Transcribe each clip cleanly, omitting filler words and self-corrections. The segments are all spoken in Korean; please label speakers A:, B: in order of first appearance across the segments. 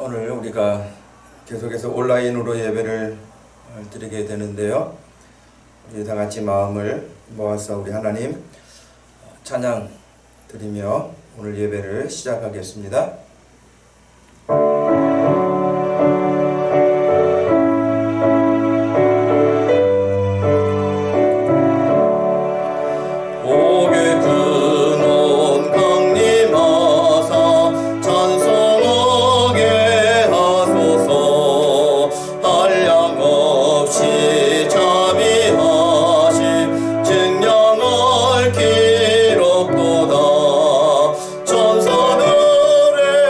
A: 오늘 우리가 계속해서 온라인으로 예배를 드리게 되는데요. 우리 다 같이 마음을 모아서 우리 하나님 찬양 드리며 오늘 예배를 시작하겠습니다.
B: 천사들의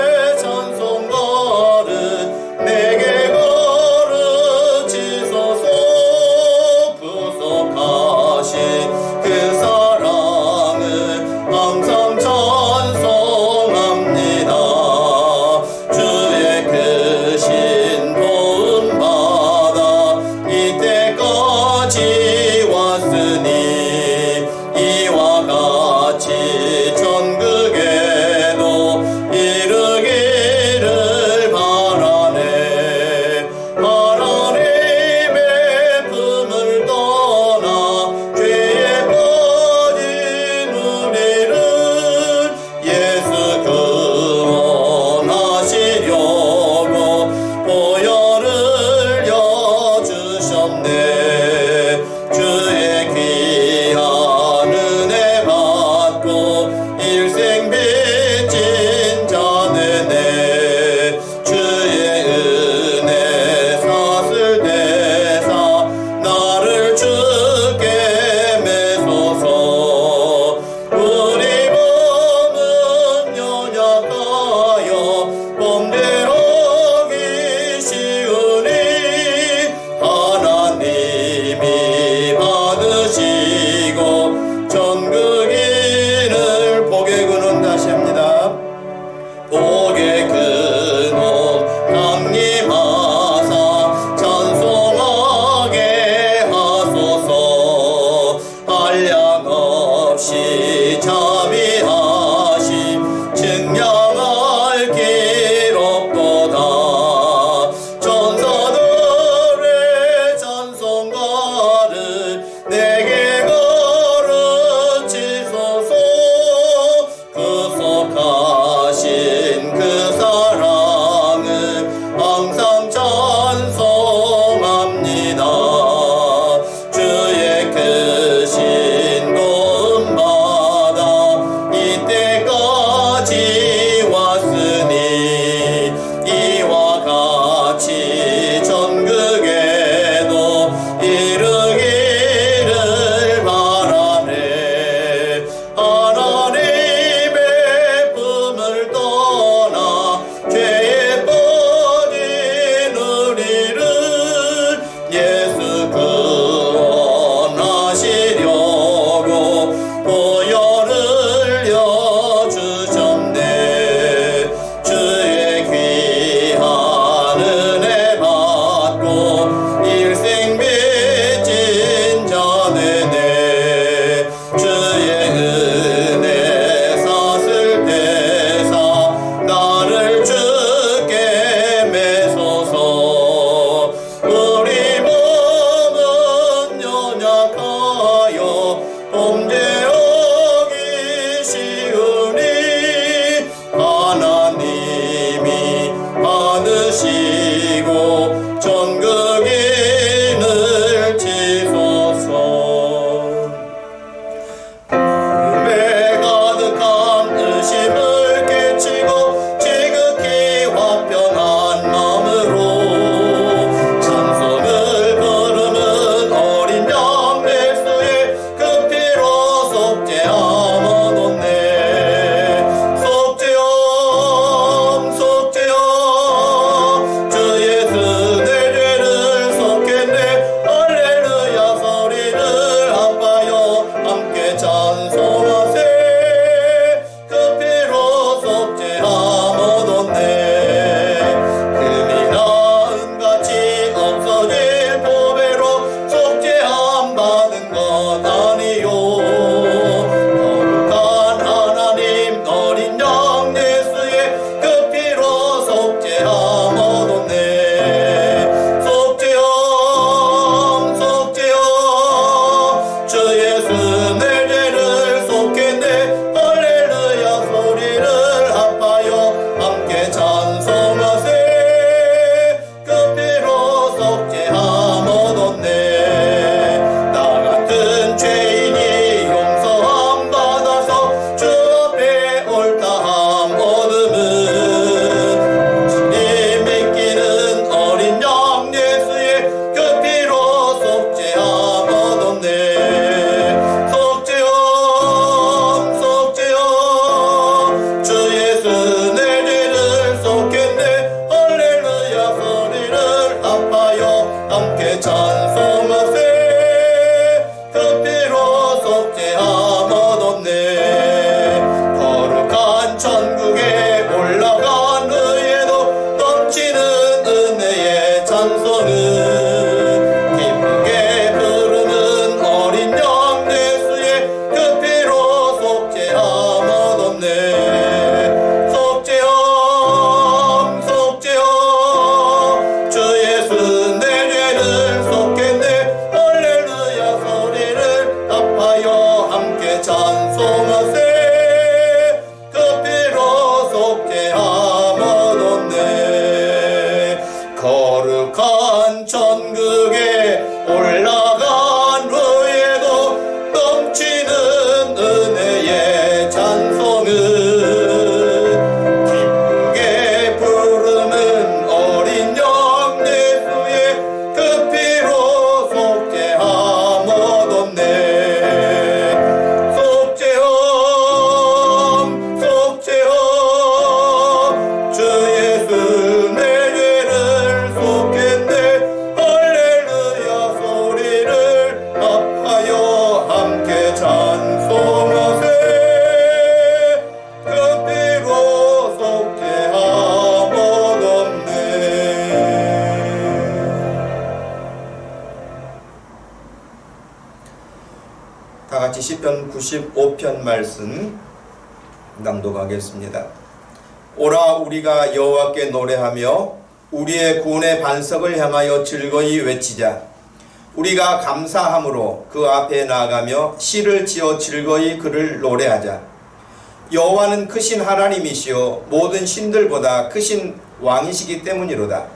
A: 95편 말씀 낭독하겠습니다. 오라 우리가 여호와께 노래하며 우리의 구원의 반석을 향하여 즐거이 외치자. 우리가 감사함으로 그 앞에 나아가며 시를 지어 즐거이 그를 노래하자. 여호와는 크신 하나님이시요 모든 신들보다 크신 왕이시기 때문이로다.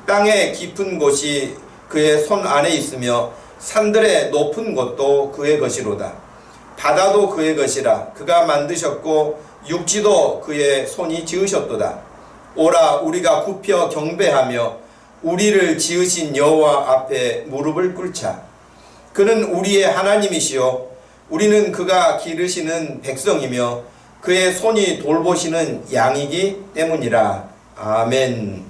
A: 땅의 깊은 곳이 그의 손 안에 있으며 산들의 높은 곳도 그의 것이로다. 바다도 그의 것이라. 그가 만드셨고 육지도 그의 손이 지으셨도다. 오라 우리가 굽혀 경배하며 우리를 지으신 여호와 앞에 무릎을 꿇자. 그는 우리의 하나님이시요 우리는 그가 기르시는 백성이며 그의 손이 돌보시는 양이기 때문이라. 아멘.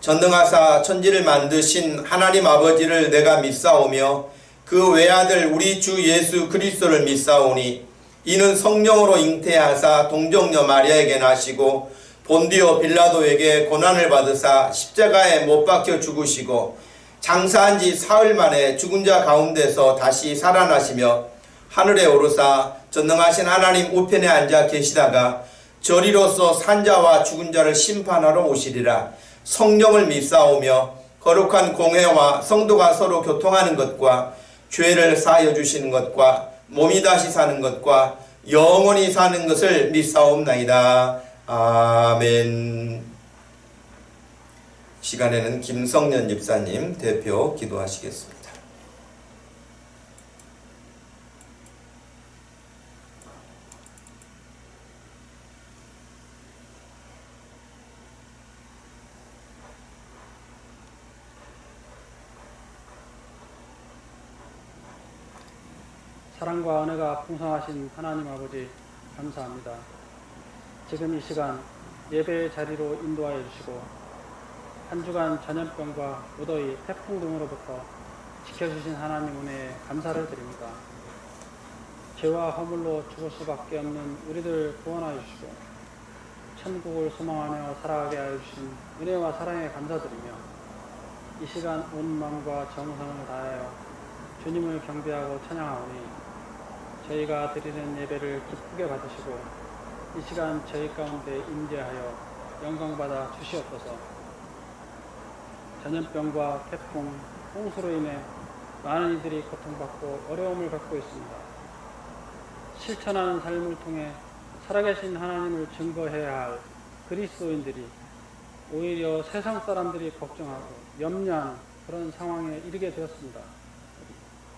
A: 전능하사 천지를 만드신 하나님 아버지를 내가 믿사오며 그 외아들 우리 주 예수 그리스도를 믿사오니 이는 성령으로 잉태하사 동정녀 마리아에게 나시고 본디오 빌라도에게 고난을 받으사 십자가에 못 박혀 죽으시고 장사한 지 사흘 만에 죽은 자 가운데서 다시 살아나시며 하늘에 오르사 전능하신 하나님 우편에 앉아 계시다가 저리로서 산자와 죽은 자를 심판하러 오시리라. 성령을 믿사오며 거룩한 공회와 성도가 서로 교통하는 것과 죄를 사하여 주시는 것과 몸이 다시 사는 것과 영원히 사는 것을 믿사옵나이다. 아멘. 시간에는 김성년 집사님 대표 기도하시겠습니다.
B: 사랑과 은혜가 풍성하신 하나님 아버지 감사합니다. 지금 이 시간 예배의 자리로 인도하여 주시고 한 주간 전염병과 무더위, 태풍 등으로부터 지켜주신 하나님 은혜에 감사를 드립니다. 죄와 허물로 죽을 수밖에 없는 우리들 구원하여 주시고 천국을 소망하며 살아가게 하여 주신 은혜와 사랑에 감사드리며 이 시간 온 마음과 정성을 다하여 주님을 경배하고 찬양하오니 저희가 드리는 예배를 기쁘게 받으시고 이 시간 저희 가운데 임재하여 영광받아 주시옵소서. 전염병과 태풍, 홍수로 인해 많은 이들이 고통받고 어려움을 겪고 있습니다. 실천하는 삶을 통해 살아계신 하나님을 증거해야 할 그리스도인들이 오히려 세상 사람들이 걱정하고 염려하는 그런 상황에 이르게 되었습니다.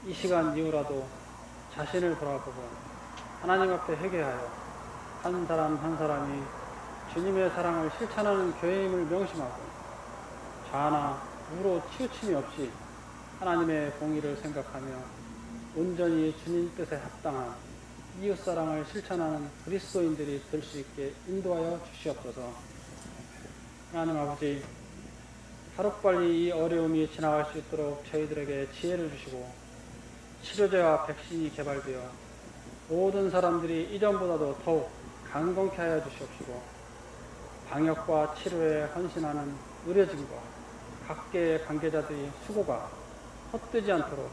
B: 이 시간 이후라도 자신을 돌아보고 하나님 앞에 회개하여 한 사람 한 사람이 주님의 사랑을 실천하는 교회임을 명심하고 좌나 우로 치우침이 없이 하나님의 공의를 생각하며 온전히 주님 뜻에 합당한 이웃사랑을 실천하는 그리스도인들이 될 수 있게 인도하여 주시옵소서. 하나님 아버지, 하루빨리 이 어려움이 지나갈 수 있도록 저희들에게 지혜를 주시고 치료제와 백신이 개발되어 모든 사람들이 이전보다도 더욱 강건케 하여 주시옵시고 방역과 치료에 헌신하는 의료진과 각계의 관계자들의 수고가 헛되지 않도록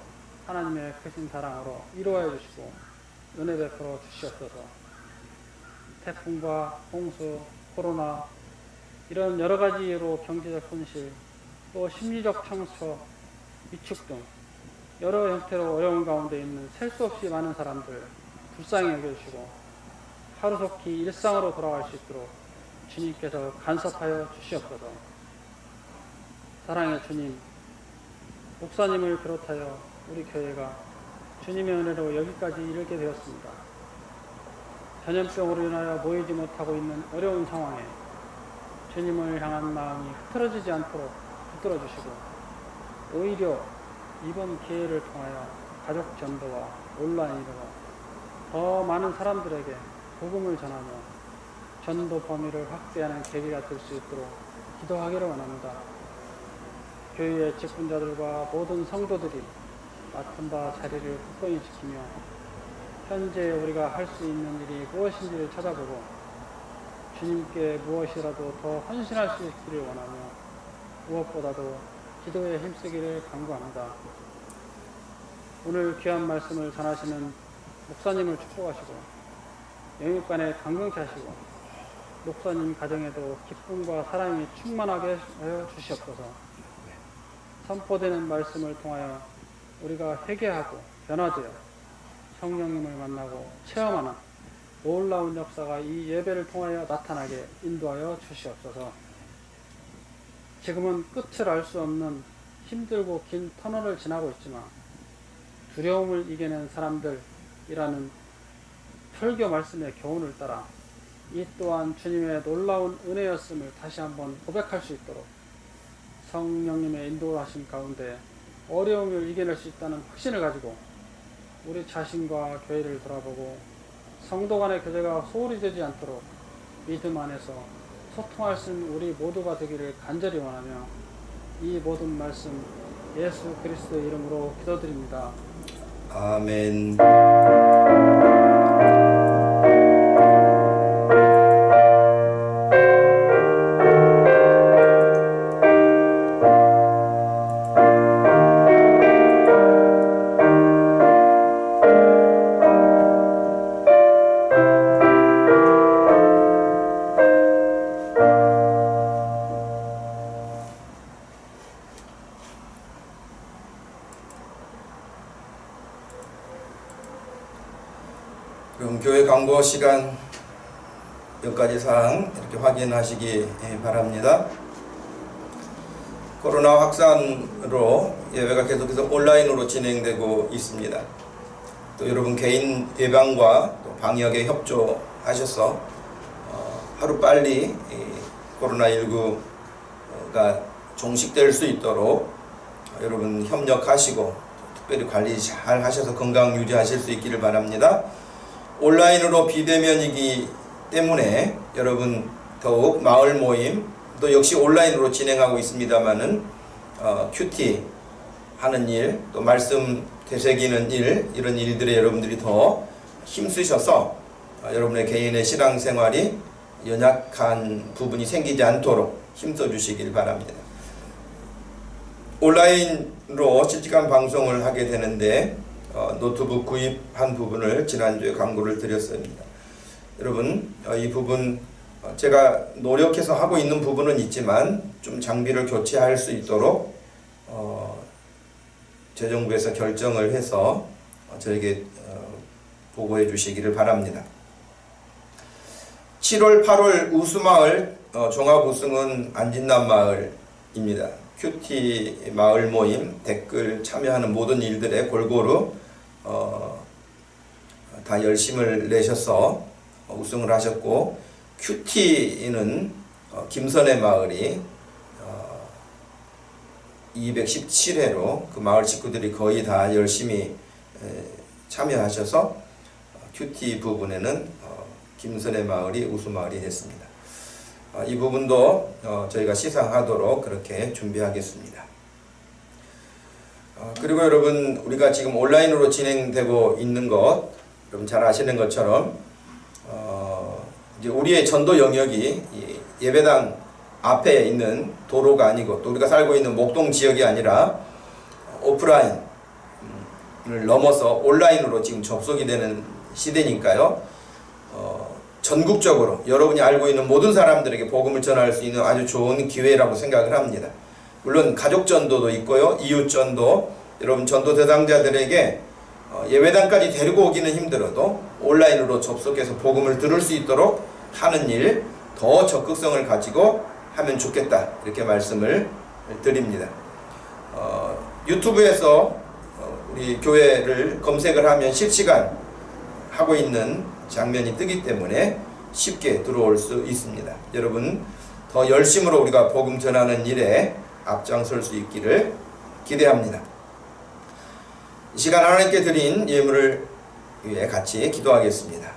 B: 하나님의 크신 사랑으로 이루어야 주시고 은혜 베풀어 주시옵소서. 태풍과 홍수, 코로나 이런 여러 가지 이유로 경제적 손실, 또 심리적 상처, 위축 등 여러 형태로 어려운 가운데 있는 셀 수 없이 많은 사람들 불쌍히 여겨주시고 하루속히 일상으로 돌아갈 수 있도록 주님께서 간섭하여 주시옵소서. 사랑의 주님, 목사님을 비롯하여 우리 교회가 주님의 은혜로 여기까지 이르게 되었습니다. 전염병으로 인하여 모이지 못하고 있는 어려운 상황에 주님을 향한 마음이 흐트러지지 않도록 붙들어 주시고 오히려 이번 기회를 통하여 가족 전도와 온라인으로 더 많은 사람들에게 복음을 전하며 전도 범위를 확대하는 계기가 될 수 있도록 기도하기를 원합니다. 교회의 직분자들과 모든 성도들이 맡은 바 자리를 굳건히 지키며 현재 우리가 할 수 있는 일이 무엇인지를 찾아보고 주님께 무엇이라도 더 헌신할 수 있기를 원하며 무엇보다도 기도에 힘쓰기를 간구합니다. 오늘 귀한 말씀을 전하시는 목사님을 축복하시고 영육간에 강건케 하시고 목사님 가정에도 기쁨과 사랑이 충만하게 하여 주시옵소서. 선포되는 말씀을 통하여 우리가 회개하고 변화되어 성령님을 만나고 체험하는 놀라운 역사가 이 예배를 통하여 나타나게 인도하여 주시옵소서. 지금은 끝을 알 수 없는 힘들고 긴 터널을 지나고 있지만 두려움을 이겨낸 사람들이라는 설교 말씀의 교훈을 따라 이 또한 주님의 놀라운 은혜였음을 다시 한번 고백할 수 있도록 성령님의 인도하심 가운데 어려움을 이겨낼 수 있다는 확신을 가지고 우리 자신과 교회를 돌아보고 성도 간의 교제가 소홀히 되지 않도록 믿음 안에서 소통할 수 있는 우리 모두가 되기를 간절히 원하며 이 모든 말씀 예수 그리스도의 이름으로 기도드립니다.
A: 아멘. 그럼 교회 광고 시간 몇 가지 사항 이렇게 확인하시기 바랍니다. 코로나 확산으로 예배가 계속해서 온라인으로 진행되고 있습니다. 또 여러분 개인 예방과 또 방역에 협조하셔서 하루빨리 코로나19가 종식될 수 있도록 여러분 협력하시고 특별히 관리 잘 하셔서 건강 유지하실 수 있기를 바랍니다. 온라인으로 비대면이기 때문에 여러분 더욱 마을 모임 또 역시 온라인으로 진행하고 있습니다만은 큐티 하는 일, 또 말씀 되새기는 일, 이런 일들에 여러분들이 더 힘쓰셔서 여러분의 개인의 신앙생활이 연약한 부분이 생기지 않도록 힘써 주시길 바랍니다. 온라인으로 실시간 방송을 하게 되는데 노트북 구입한 부분을 지난주에 광고를 드렸습니다. 여러분 이 부분 제가 노력해서 하고 있는 부분은 있지만 좀 장비를 교체할 수 있도록 재정부에서 결정을 해서 저에게 보고해 주시기를 바랍니다. 7월 8월 우수마을 종합우승은 안진남마을입니다. 큐티 마을 모임 댓글 참여하는 모든 일들에 골고루 다 열심을 내셔서 우승을 하셨고, 큐티는 김선의 마을이 217회로 그 마을 식구들이 거의 다 열심히 참여하셔서 큐티 부분에는 김선의 마을이 우수마을이 됐습니다. 이 부분도 저희가 시상하도록 그렇게 준비하겠습니다. 그리고 여러분 우리가 지금 온라인으로 진행되고 있는 것 여러분 잘 아시는 것처럼 이제 우리의 전도 영역이 예배당 앞에 있는 도로가 아니고 또 우리가 살고 있는 목동 지역이 아니라 오프라인을 넘어서 온라인으로 지금 접속이 되는 시대니까요. 전국적으로 여러분이 알고 있는 모든 사람들에게 복음을 전할 수 있는 아주 좋은 기회라고 생각을 합니다. 물론 가족 전도도 있고요, 이웃 전도, 여러분 전도 대상자들에게 예배당까지 데리고 오기는 힘들어도 온라인으로 접속해서 복음을 들을 수 있도록 하는 일 더 적극성을 가지고 하면 좋겠다, 이렇게 말씀을 드립니다. 유튜브에서 우리 교회를 검색을 하면 실시간 하고 있는 장면이 뜨기 때문에 쉽게 들어올 수 있습니다. 여러분 더 열심으로 우리가 복음 전하는 일에 앞장설 수 있기를 기대합니다. 이 시간 하나님께 드린 예물을 위해 같이 기도하겠습니다.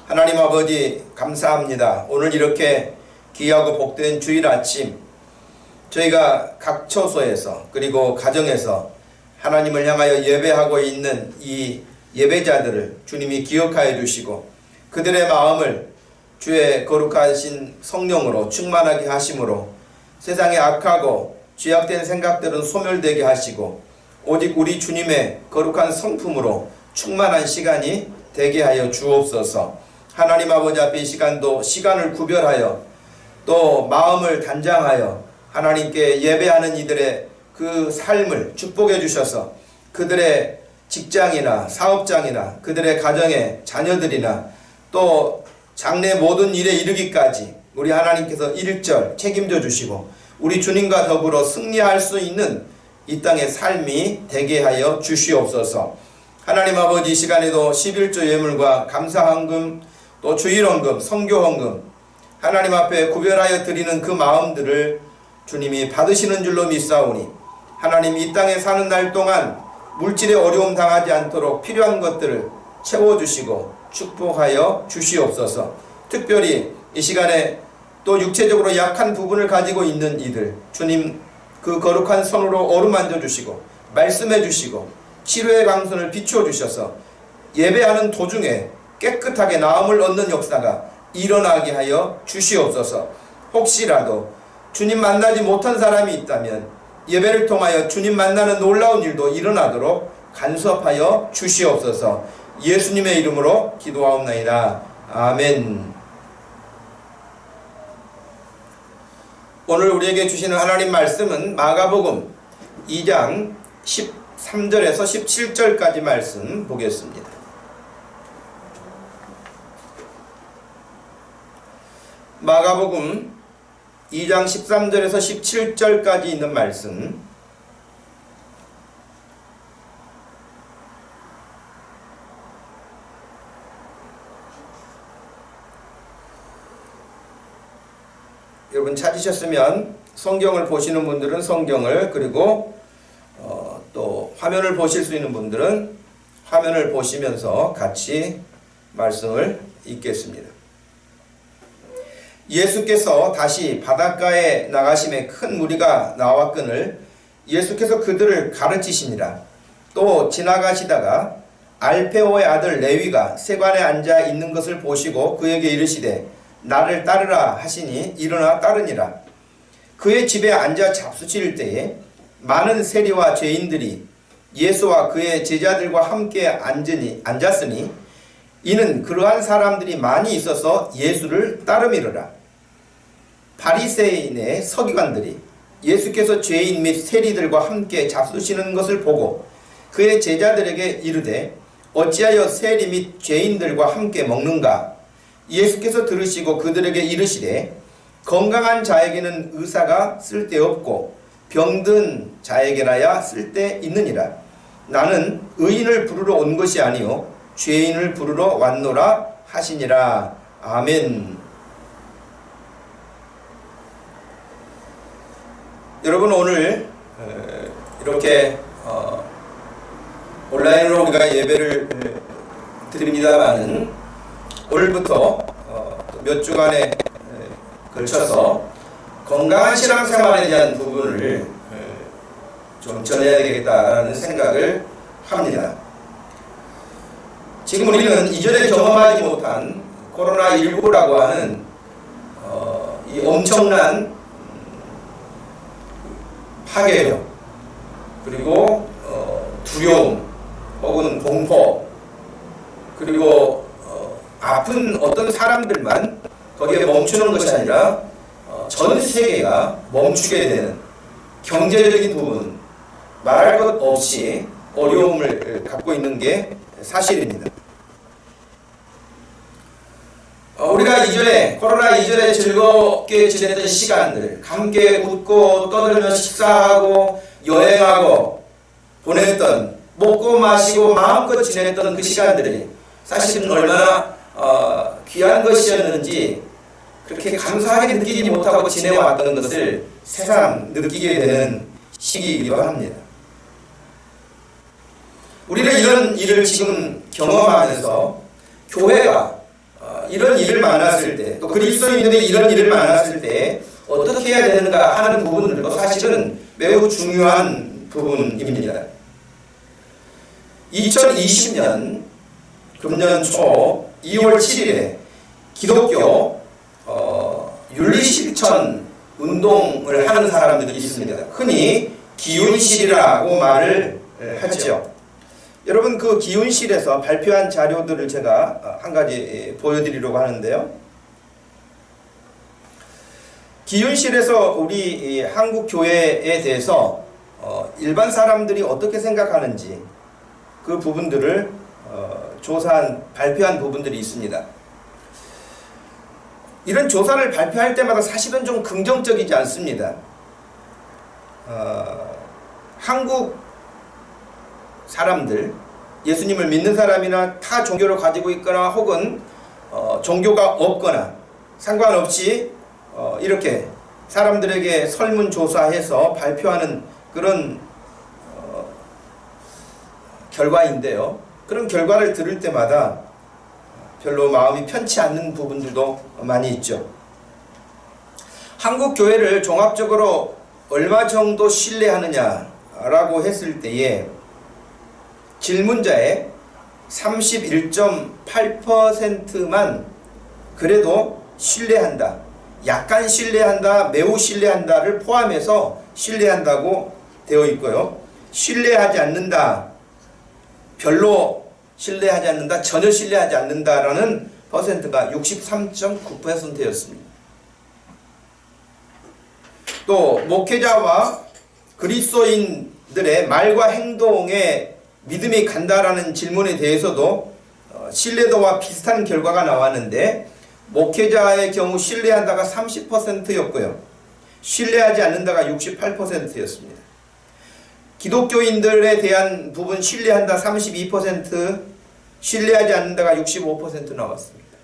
A: 하나님 아버지 감사합니다. 오늘 이렇게 귀하고 복된 주일 아침 저희가 각 처소에서 그리고 가정에서 하나님을 향하여 예배하고 있는 이 예배자들을 주님이 기억하여 주시고 그들의 마음을 주의 거룩하신 성령으로 충만하게 하심으로 세상의 악하고 죄악된 생각들은 소멸되게 하시고 오직 우리 주님의 거룩한 성품으로 충만한 시간이 되게 하여 주옵소서. 하나님 아버지 앞에 이 시간도 시간을 구별하여 또 마음을 단장하여 하나님께 예배하는 이들의 그 삶을 축복해 주셔서 그들의 직장이나 사업장이나 그들의 가정의 자녀들이나 또 장래 모든 일에 이르기까지 우리 하나님께서 일절 책임져 주시고 우리 주님과 더불어 승리할 수 있는 이 땅의 삶이 되게 하여 주시옵소서. 하나님 아버지 이 시간에도 11조 예물과 감사헌금 또 주일헌금 성교헌금 하나님 앞에 구별하여 드리는 그 마음들을 주님이 받으시는 줄로 믿사오니 하나님 이 땅에 사는 날 동안 물질의 어려움 당하지 않도록 필요한 것들을 채워주시고 축복하여 주시옵소서. 특별히 이 시간에 또 육체적으로 약한 부분을 가지고 있는 이들 주님 그 거룩한 손으로 어루만져 주시고 말씀해 주시고 치료의 강선을 비추어 주셔서 예배하는 도중에 깨끗하게 나음을 얻는 역사가 일어나게 하여 주시옵소서. 혹시라도 주님 만나지 못한 사람이 있다면 예배를 통하여 주님 만나는 놀라운 일도 일어나도록 간섭하여 주시옵소서. 예수님의 이름으로 기도하옵나이다. 아멘. 오늘 우리에게 주시는 하나님 말씀은 마가복음 2장 13절에서 17절까지 말씀 보겠습니다. 마가복음 2장 13절에서 17절까지 있는 말씀 여러분 찾으셨으면 성경을 보시는 분들은 성경을 그리고 또 화면을 보실 수 있는 분들은 화면을 보시면서 같이 말씀을 읽겠습니다. 예수께서 다시 바닷가에 나가심에 큰 무리가 나왔거늘 예수께서 그들을 가르치시니라. 또 지나가시다가 알페오의 아들 레위가 세관에 앉아 있는 것을 보시고 그에게 이르시되 나를 따르라 하시니 일어나 따르니라. 그의 집에 앉아 잡수칠 때에 많은 세리와 죄인들이 예수와 그의 제자들과 함께 앉았으니 이는 그러한 사람들이 많이 있어서 예수를 따르미르라. 바리새인의 서기관들이 예수께서 죄인 및 세리들과 함께 잡수시는 것을 보고 그의 제자들에게 이르되 어찌하여 세리 및 죄인들과 함께 먹는가? 예수께서 들으시고 그들에게 이르시되 건강한 자에게는 의사가 쓸데없고 병든 자에게라야 쓸데있느니라. 나는 의인을 부르러 온 것이 아니요 죄인을 부르러 왔노라 하시니라. 아멘. 여러분 오늘 이렇게 온라인으로 우리가 예배를 드립니다마는 오늘부터 몇 주간에 걸쳐서 건강한 신앙생활에 대한 부분을 좀 전해야 되겠다는 생각을 합니다. 지금 우리는 이전에 경험하지 못한 코로나19라고 하는 이 엄청난 파괴력 그리고 두려움 혹은 공포 그리고 아픈 어떤 사람들만 거기에 멈추는 것이 아니라 전 세계가 멈추게 되는 경제적인 부분 말할 것 없이 어려움을 갖고 있는 게 사실입니다. 우리가 이전에 코로나 이전에 즐겁게 지냈던 시간들 함께 웃고 떠들며 식사하고 여행하고 보냈던 먹고 마시고 마음껏 지냈던 그 시간들이 사실은 얼마나 귀한 것이었는지 그렇게 감사하게 느끼지 못하고 지내왔던 것을 새삼 느끼게 되는 시기이기도 합니다. 우리는 이런 일을 지금 경험하면서 교회가 이런 일을 만났을 때 또 그리스도인들이 이런 일을 만났을 때 어떻게 해야 되는가 하는 부분들도 사실은 매우 중요한 부분입니다. 2020년 금년 초 2월 7일에 기독교 윤리실천 운동을 하는 사람들이 있습니다. 흔히 기윤실이라고 말을 하죠. 여러분 그 기훈실에서 발표한 자료들을 제가 한 가지 보여드리려고 하는데요. 기훈실에서 우리 한국 교회에 대해서 일반 사람들이 어떻게 생각하는지 그 부분들을 발표한 부분들이 있습니다. 이런 조사를 발표할 때마다 사실은 좀 긍정적이지 않습니다. 한국 사람들, 예수님을 믿는 사람이나 타 종교를 가지고 있거나 혹은 종교가 없거나 상관없이 이렇게 사람들에게 설문조사해서 발표하는 그런 결과인데요. 그런 결과를 들을 때마다 별로 마음이 편치 않는 부분들도 많이 있죠. 한국 교회를 종합적으로 얼마 정도 신뢰하느냐라고 했을 때에 질문자의 31.8%만 그래도 신뢰한다, 약간 신뢰한다, 매우 신뢰한다를 포함해서 신뢰한다고 되어 있고요. 신뢰하지 않는다, 별로 신뢰하지 않는다, 전혀 신뢰하지 않는다라는 퍼센트가 63.9%였습니다. 또 목회자와 그리스도인들의 말과 행동에 믿음이 간다라는 질문에 대해서도 신뢰도와 비슷한 결과가 나왔는데 목회자의 경우 신뢰한다가 30%였고요. 신뢰하지 않는다가 68%였습니다. 기독교인들에 대한 부분 신뢰한다 32%, 신뢰하지 않는다가 65% 나왔습니다.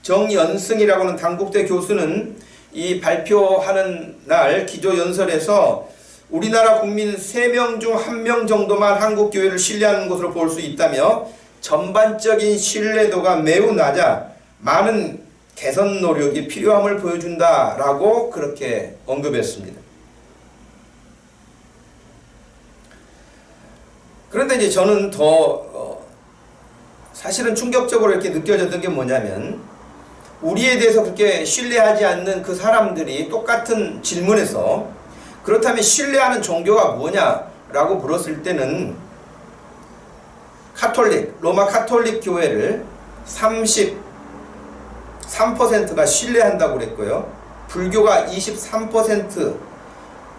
A: 정연승이라고는 단국대 교수는 이 발표하는 날 기조연설에서 우리나라 국민 3명 중 1명 정도만 한국교회를 신뢰하는 것으로 볼 수 있다며 전반적인 신뢰도가 매우 낮아 많은 개선 노력이 필요함을 보여준다라고 그렇게 언급했습니다. 그런데 이제 저는 더 사실은 충격적으로 이렇게 느껴졌던 게 뭐냐면 우리에 대해서 그렇게 신뢰하지 않는 그 사람들이 똑같은 질문에서 그렇다면 신뢰하는 종교가 뭐냐라고 물었을 때는 로마 카톨릭 교회를 33%가 신뢰한다고 그랬고요. 불교가 23%,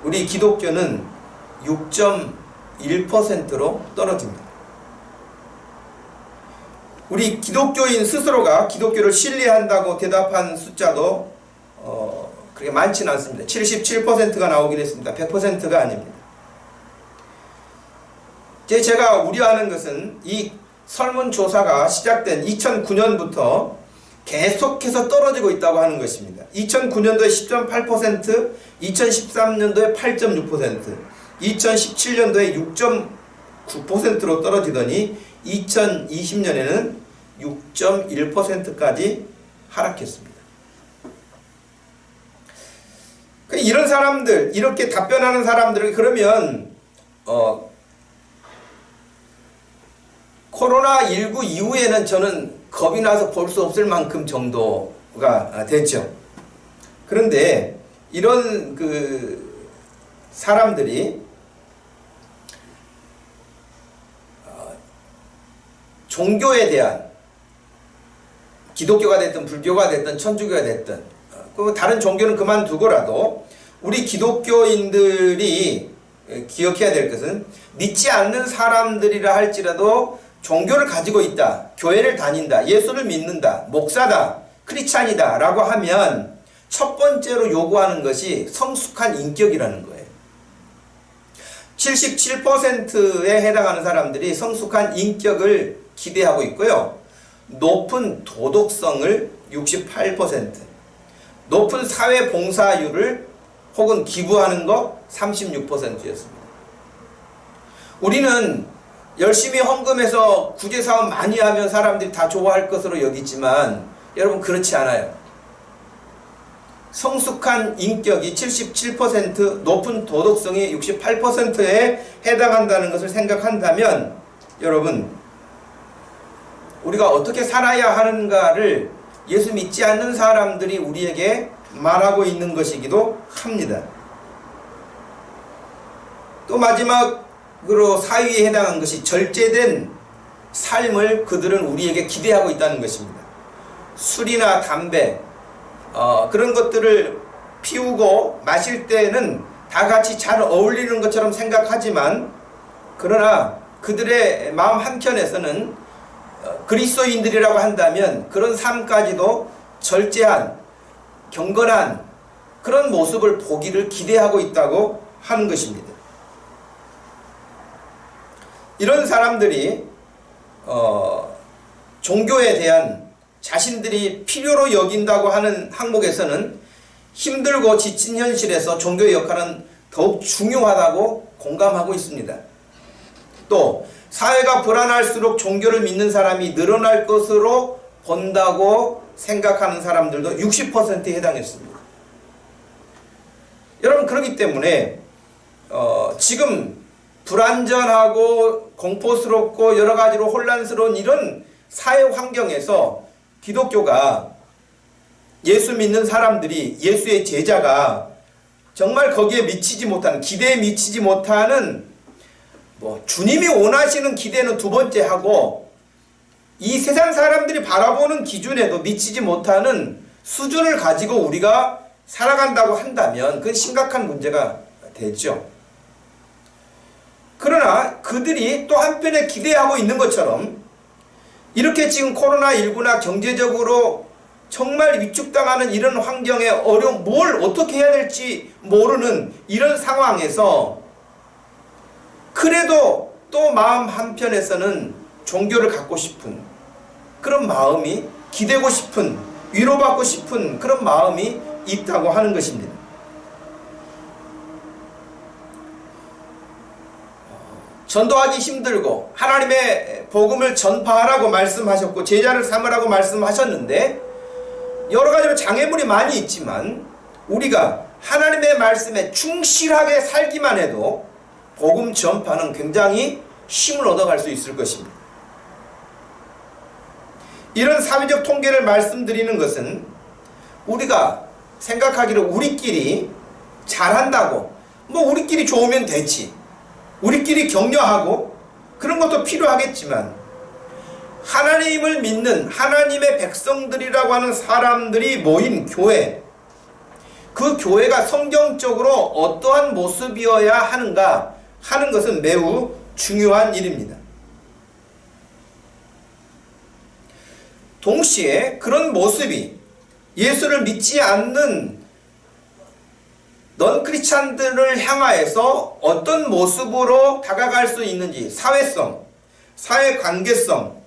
A: 우리 기독교는 6.1%로 떨어집니다. 우리 기독교인 스스로가 기독교를 신뢰한다고 대답한 숫자도 그렇게 많지는 않습니다. 77%가 나오긴 했습니다. 100%가 아닙니다. 제가 우려하는 것은 이 설문조사가 시작된 2009년부터 계속해서 떨어지고 있다고 하는 것입니다. 2009년도에 10.8%, 2013년도에 8.6%, 2017년도에 6.9%로 떨어지더니 2020년에는 6.1%까지 하락했습니다. 이런 사람들, 이렇게 답변하는 사람들은 그러면 코로나19 이후에는 저는 겁이 나서 볼 수 없을 만큼 정도가 됐죠. 그런데 이런 그 사람들이 종교에 대한, 기독교가 됐든 불교가 됐든 천주교가 됐든 그 다른 종교는 그만두고라도 우리 기독교인들이 기억해야 될 것은 믿지 않는 사람들이라 할지라도 종교를 가지고 있다, 교회를 다닌다, 예수를 믿는다, 목사다, 크리스찬이다 라고 하면 첫 번째로 요구하는 것이 성숙한 인격이라는 거예요. 77%에 해당하는 사람들이 성숙한 인격을 기대하고 있고요. 높은 도덕성을 68%, 높은 사회 봉사율을 혹은 기부하는 것 36%였습니다. 우리는 열심히 헌금해서 구제사업 많이 하면 사람들이 다 좋아할 것으로 여기지만 여러분 그렇지 않아요. 성숙한 인격이 77%, 높은 도덕성이 68%에 해당한다는 것을 생각한다면 여러분 우리가 어떻게 살아야 하는가를 예수 믿지 않는 사람들이 우리에게 말하고 있는 것이기도 합니다. 또 마지막 사유에 해당한 것이 절제된 삶을 그들은 우리에게 기대하고 있다는 것입니다. 술이나 담배 그런 것들을 피우고 마실 때는 다 같이 잘 어울리는 것처럼 생각하지만, 그러나 그들의 마음 한켠에서는 그리스도인들이라고 한다면 그런 삶까지도 절제한 경건한 그런 모습을 보기를 기대하고 있다고 하는 것입니다. 이런 사람들이 종교에 대한 자신들이 필요로 여긴다고 하는 항목에서는 힘들고 지친 현실에서 종교의 역할은 더욱 중요하다고 공감하고 있습니다. 또 사회가 불안할수록 종교를 믿는 사람이 늘어날 것으로 본다고 생각하는 사람들도 60%에 해당했습니다. 여러분, 그렇기 때문에 지금 불안전하고 공포스럽고 여러 가지로 혼란스러운 이런 사회 환경에서 기독교가, 예수 믿는 사람들이, 예수의 제자가 정말 거기에 미치지 못하는, 기대에 미치지 못하는, 주님이 원하시는 기대는 두 번째 하고, 이 세상 사람들이 바라보는 기준에도 미치지 못하는 수준을 가지고 우리가 살아간다고 한다면 그건 심각한 문제가 되죠. 그러나 그들이 또 한편에 기대하고 있는 것처럼, 이렇게 지금 코로나19나 경제적으로 정말 위축당하는 이런 환경에 뭘 어떻게 해야 될지 모르는 이런 상황에서 그래도 또 마음 한편에서는 종교를 갖고 싶은 그런 마음이, 기대고 싶은, 위로받고 싶은 그런 마음이 있다고 하는 것입니다. 전도하기 힘들고 하나님의 복음을 전파하라고 말씀하셨고 제자를 삼으라고 말씀하셨는데, 여러 가지로 장애물이 많이 있지만 우리가 하나님의 말씀에 충실하게 살기만 해도 복음 전파는 굉장히 힘을 얻어갈 수 있을 것입니다. 이런 사회적 통계를 말씀드리는 것은 우리가 생각하기로 우리끼리 잘한다고, 우리끼리 좋으면 되지, 우리끼리 격려하고 그런 것도 필요하겠지만, 하나님을 믿는 하나님의 백성들이라고 하는 사람들이 모인 교회, 그 교회가 성경적으로 어떠한 모습이어야 하는가 하는 것은 매우 중요한 일입니다. 동시에 그런 모습이 예수를 믿지 않는 넌 크리스찬들을 향하여서 어떤 모습으로 다가갈 수 있는지, 사회성, 사회관계성,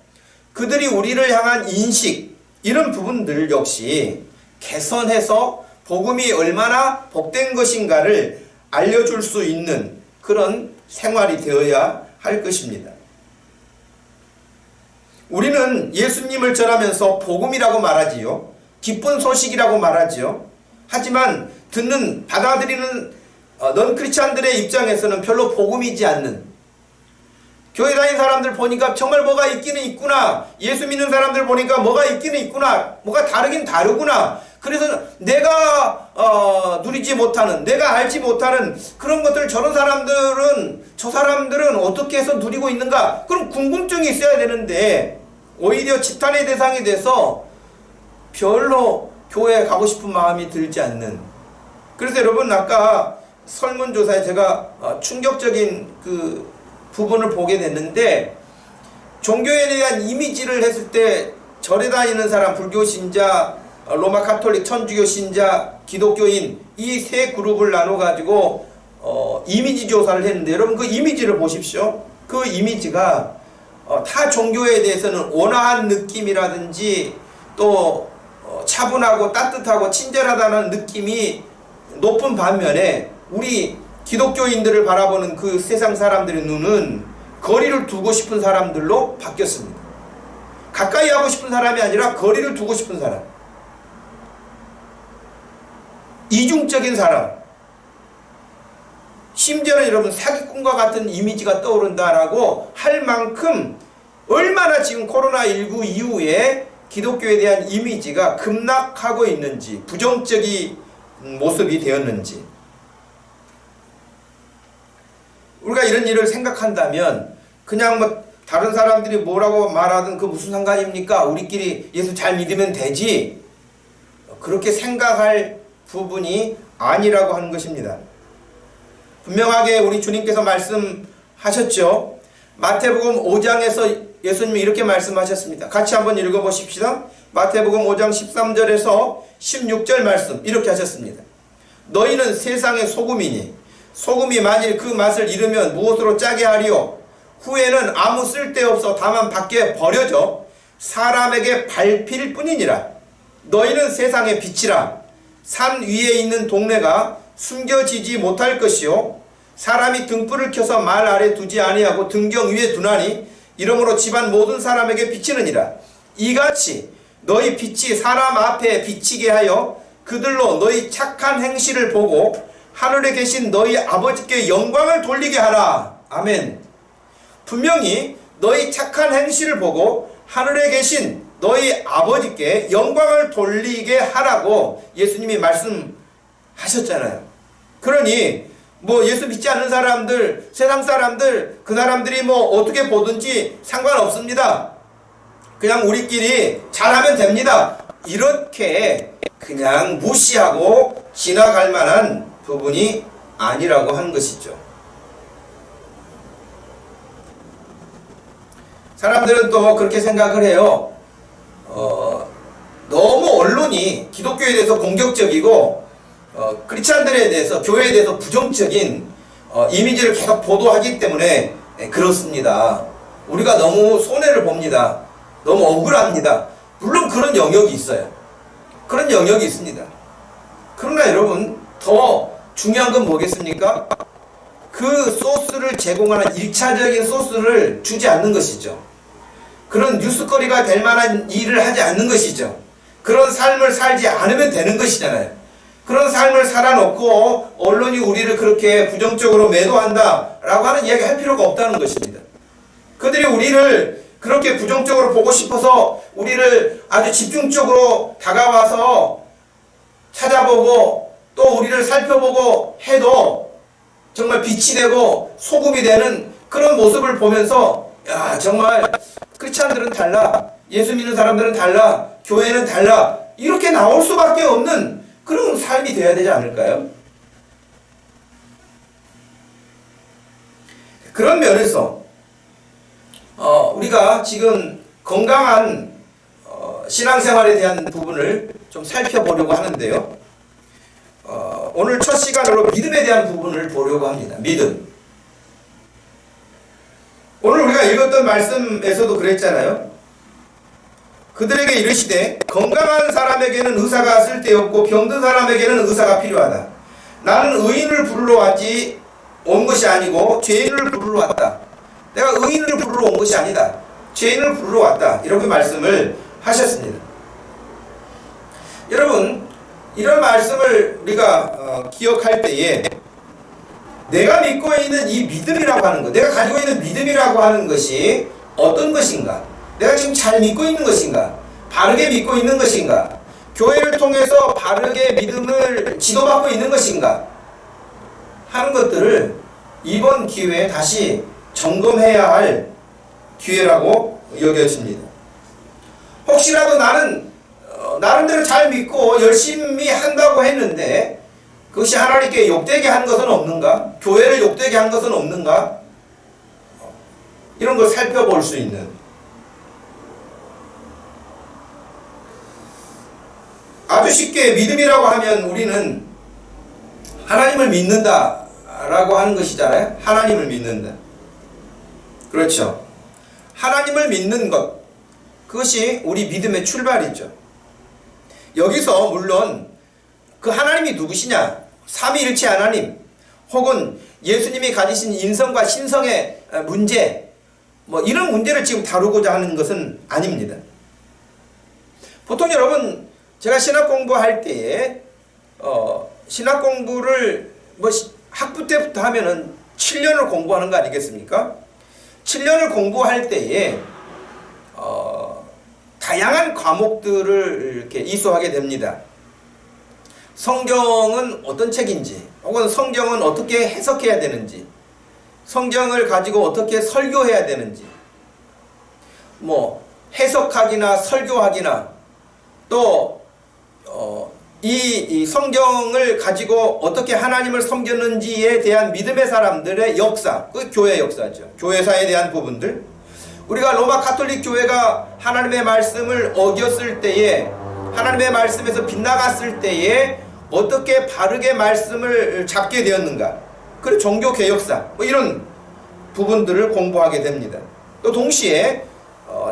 A: 그들이 우리를 향한 인식, 이런 부분들 역시 개선해서 복음이 얼마나 복된 것인가를 알려줄 수 있는 그런 생활이 되어야 할 것입니다. 우리는 예수님을 전하면서 복음이라고 말하지요. 기쁜 소식이라고 말하지요. 하지만 받아들이는 넌 크리스찬들의 입장에서는 별로 복음이지 않는, 교회 다니는 사람들 보니까 정말 뭐가 있기는 있구나, 예수 믿는 사람들 보니까 뭐가 있기는 있구나, 뭐가 다르긴 다르구나, 그래서 내가 누리지 못하는, 내가 알지 못하는 그런 것들 저 사람들은 어떻게 해서 누리고 있는가, 그런 궁금증이 있어야 되는데 오히려 지탄의 대상이 돼서 별로 교회에 가고 싶은 마음이 들지 않는. 그래서 여러분, 아까 설문조사에 제가 충격적인 그 부분을 보게 됐는데, 종교에 대한 이미지를 했을 때 절에 다니는 사람, 불교 신자, 로마 카톨릭, 천주교 신자, 기독교인, 이 세 그룹을 나눠 가지고 이미지 조사를 했는데, 여러분 그 이미지를 보십시오. 그 이미지가 타 종교에 대해서는 온화한 느낌이라든지 또 차분하고 따뜻하고 친절하다는 느낌이 높은 반면에, 우리 기독교인들을 바라보는 그 세상 사람들의 눈은 거리를 두고 싶은 사람들로 바뀌었습니다. 가까이 하고 싶은 사람이 아니라 거리를 두고 싶은 사람, 이중적인 사람, 심지어는 여러분 사기꾼과 같은 이미지가 떠오른다라고 할 만큼 얼마나 지금 코로나19 이후에 기독교에 대한 이미지가 급락하고 있는지, 부정적인 모습이 되었는지. 우리가 이런 일을 생각한다면 그냥 뭐 다른 사람들이 뭐라고 말하든 그 무슨 상관입니까? 우리끼리 예수 잘 믿으면 되지. 그렇게 생각할 부분이 아니라고 하는 것입니다. 분명하게 우리 주님께서 말씀하셨죠. 마태복음 5장에서 예수님이 이렇게 말씀하셨습니다. 같이 한번 읽어보십시다. 마태복음 5장 13절에서 16절 말씀 이렇게 하셨습니다. 너희는 세상의 소금이니 소금이 만일 그 맛을 잃으면 무엇으로 짜게 하리요? 후에는 아무 쓸데없어 다만 밖에 버려져 사람에게 밟힐 뿐이니라. 너희는 세상의 빛이라. 산 위에 있는 동네가 숨겨지지 못할 것이요 사람이 등불을 켜서 말 아래 두지 아니하고 등경 위에 두나니 이러므로 집안 모든 사람에게 비치느니라. 이같이 너희 빛이 사람 앞에 비치게 하여 그들로 너희 착한 행실을 보고 하늘에 계신 너희 아버지께 영광을 돌리게 하라. 아멘. 분명히 너희 착한 행실을 보고 하늘에 계신 너희 아버지께 영광을 돌리게 하라고 예수님이 말씀하셨잖아요. 그러니 뭐 예수 믿지 않는 사람들, 세상 사람들, 그 사람들이 뭐 어떻게 보든지 상관없습니다. 그냥 우리끼리 잘하면 됩니다. 이렇게 그냥 무시하고 지나갈 만한 부분이 아니라고 하는 것이죠. 사람들은 또 그렇게 생각을 해요. 너무 언론이 기독교에 대해서 공격적이고 크리스찬들에 대해서, 교회에 대해서 부정적인 이미지를 계속 보도하기 때문에 그렇습니다. 우리가 너무 손해를 봅니다. 너무 억울합니다. 물론 그런 영역이 있어요. 그런 영역이 있습니다. 그러나 여러분, 더 중요한 건 뭐겠습니까? 그 소스를 제공하는 1차적인 소스를 주지 않는 것이죠. 그런 뉴스거리가 될 만한 일을 하지 않는 것이죠. 그런 삶을 살지 않으면 되는 것이잖아요. 그런 삶을 살아놓고 언론이 우리를 그렇게 부정적으로 매도한다 라고 하는 이야기 할 필요가 없다는 것입니다. 그들이 우리를 그렇게 부정적으로 보고 싶어서 우리를 아주 집중적으로 다가와서 찾아보고 또 우리를 살펴보고 해도 정말 빛이 되고 소금이 되는 그런 모습을 보면서 야, 정말 크리스찬들은 달라, 예수 믿는 사람들은 달라, 교회는 달라, 이렇게 나올 수밖에 없는 그런 삶이 되어야 되지 않을까요? 그런 면에서 우리가 지금 건강한 신앙생활에 대한 부분을 좀 살펴보려고 하는데요. 오늘 첫 시간으로 믿음에 대한 부분을 보려고 합니다. 믿음. 오늘 우리가 읽었던 말씀에서도 그랬잖아요. 그들에게 이르시되 건강한 사람에게는 의사가 쓸데없고 병든 사람에게는 의사가 필요하다. 나는 의인을 부르러 온 것이 아니고 죄인을 부르러 왔다. 내가 의인을 부르러 온 것이 아니다. 죄인을 부르러 왔다. 이렇게 말씀을 하셨습니다. 여러분, 이런 말씀을 우리가 기억할 때에 내가 믿고 있는 이 믿음이라고 하는 것, 내가 가지고 있는 믿음이라고 하는 것이 어떤 것인가? 내가 지금 잘 믿고 있는 것인가? 바르게 믿고 있는 것인가? 교회를 통해서 바르게 믿음을 지도받고 있는 것인가? 하는 것들을 이번 기회에 다시 점검해야 할 기회라고 여겨집니다. 혹시라도 나는 나름대로 잘 믿고 열심히 한다고 했는데 그것이 하나님께 욕되게 한 것은 없는가? 교회를 욕되게 한 것은 없는가? 이런 걸 살펴볼 수 있는, 아주 쉽게 믿음이라고 하면 우리는 하나님을 믿는다 라고 하는 것이잖아요. 하나님을 믿는다. 그렇죠. 하나님을 믿는 것, 그것이 우리 믿음의 출발이죠. 여기서 물론 그 하나님이 누구시냐? 삼위일체 하나님, 혹은 예수님이 가지신 인성과 신성의 문제, 뭐 이런 문제를 지금 다루고자 하는 것은 아닙니다. 보통 여러분, 제가 신학 공부할 때에 신학 공부를 뭐 학부 때부터 하면은 7년을 공부하는 거 아니겠습니까? 7년을 공부할 때에 다양한 과목들을 이렇게 이수하게 됩니다. 성경은 어떤 책인지, 혹은 성경은 어떻게 해석해야 되는지, 성경을 가지고 어떻게 설교해야 되는지, 뭐 해석하기나 설교하기나 또 이 성경을 가지고 어떻게 하나님을 섬겼는지에 대한 믿음의 사람들의 역사, 그 교회 역사죠. 교회사에 대한 부분들. 우리가 로마 가톨릭 교회가 하나님의 말씀을 어겼을 때에, 하나님의 말씀에서 빗나갔을 때에 어떻게 바르게 말씀을 잡게 되었는가, 그리고 종교 개혁사, 뭐 이런 부분들을 공부하게 됩니다. 또 동시에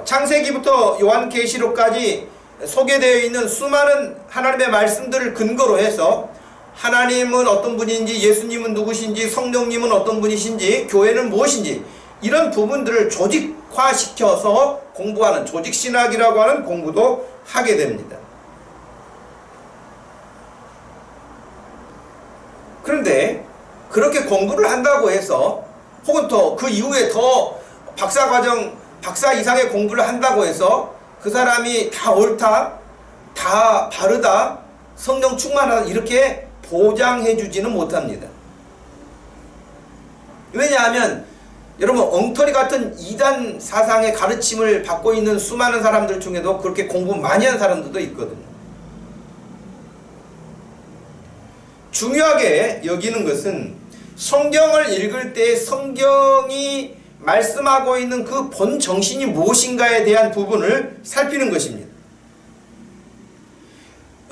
A: 창세기부터 요한계시록까지 소개되어 있는 수많은 하나님의 말씀들을 근거로 해서 하나님은 어떤 분인지, 예수님은 누구신지, 성령님은 어떤 분이신지, 교회는 무엇인지, 이런 부분들을 조직화시켜서 공부하는 조직신학이라고 하는 공부도 하게 됩니다. 그런데 그렇게 공부를 한다고 해서, 혹은 또 그 이후에 더 박사과정, 박사 이상의 공부를 한다고 해서 그 사람이 다 옳다, 다 바르다, 성령 충만하다, 이렇게 보장해 주지는 못합니다. 왜냐하면 여러분, 엉터리 같은 이단 사상의 가르침을 받고 있는 수많은 사람들 중에도 그렇게 공부 많이 한 사람들도 있거든요. 중요하게 여기는 것은 성경을 읽을 때 성경이 말씀하고 있는 그 본 정신이 무엇인가에 대한 부분을 살피는 것입니다.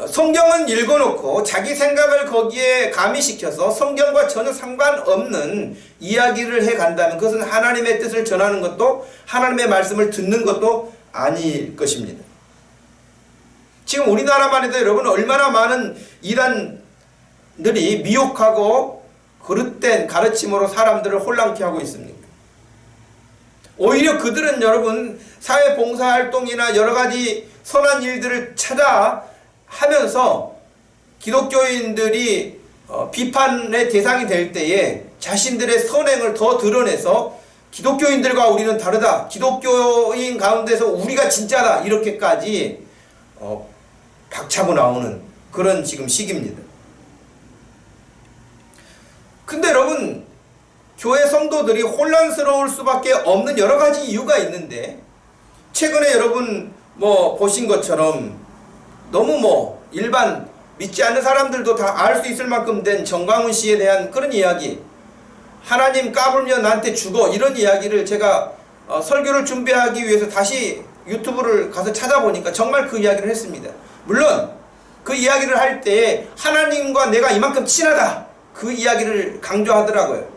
A: 성경은 읽어놓고 자기 생각을 거기에 가미시켜서 성경과 전혀 상관없는 이야기를 해간다면 그것은 하나님의 뜻을 전하는 것도, 하나님의 말씀을 듣는 것도 아닐 것입니다. 지금 우리나라만 해도 여러분, 얼마나 많은 이단들이 미혹하고 그릇된 가르침으로 사람들을 혼란케 하고 있습니까? 오히려 그들은 여러분, 사회봉사활동이나 여러가지 선한 일들을 찾아 하면서 기독교인들이 비판의 대상이 될 때에 자신들의 선행을 더 드러내서 기독교인들과 우리는 다르다, 기독교인 가운데서 우리가 진짜다, 이렇게까지 박차고 나오는 그런 지금 시기입니다. 근데 여러분, 교회 성도들이 혼란스러울 수밖에 없는 여러 가지 이유가 있는데, 최근에 여러분 보신 것처럼 너무 일반 믿지 않는 사람들도 다 알 수 있을 만큼 된 정광훈 씨에 대한 그런 이야기, 하나님 까불면 나한테 죽어, 이런 이야기를 제가 설교를 준비하기 위해서 다시 유튜브를 가서 찾아보니까 정말 그 이야기를 했습니다. 물론 그 이야기를 할 때 하나님과 내가 이만큼 친하다, 그 이야기를 강조하더라고요.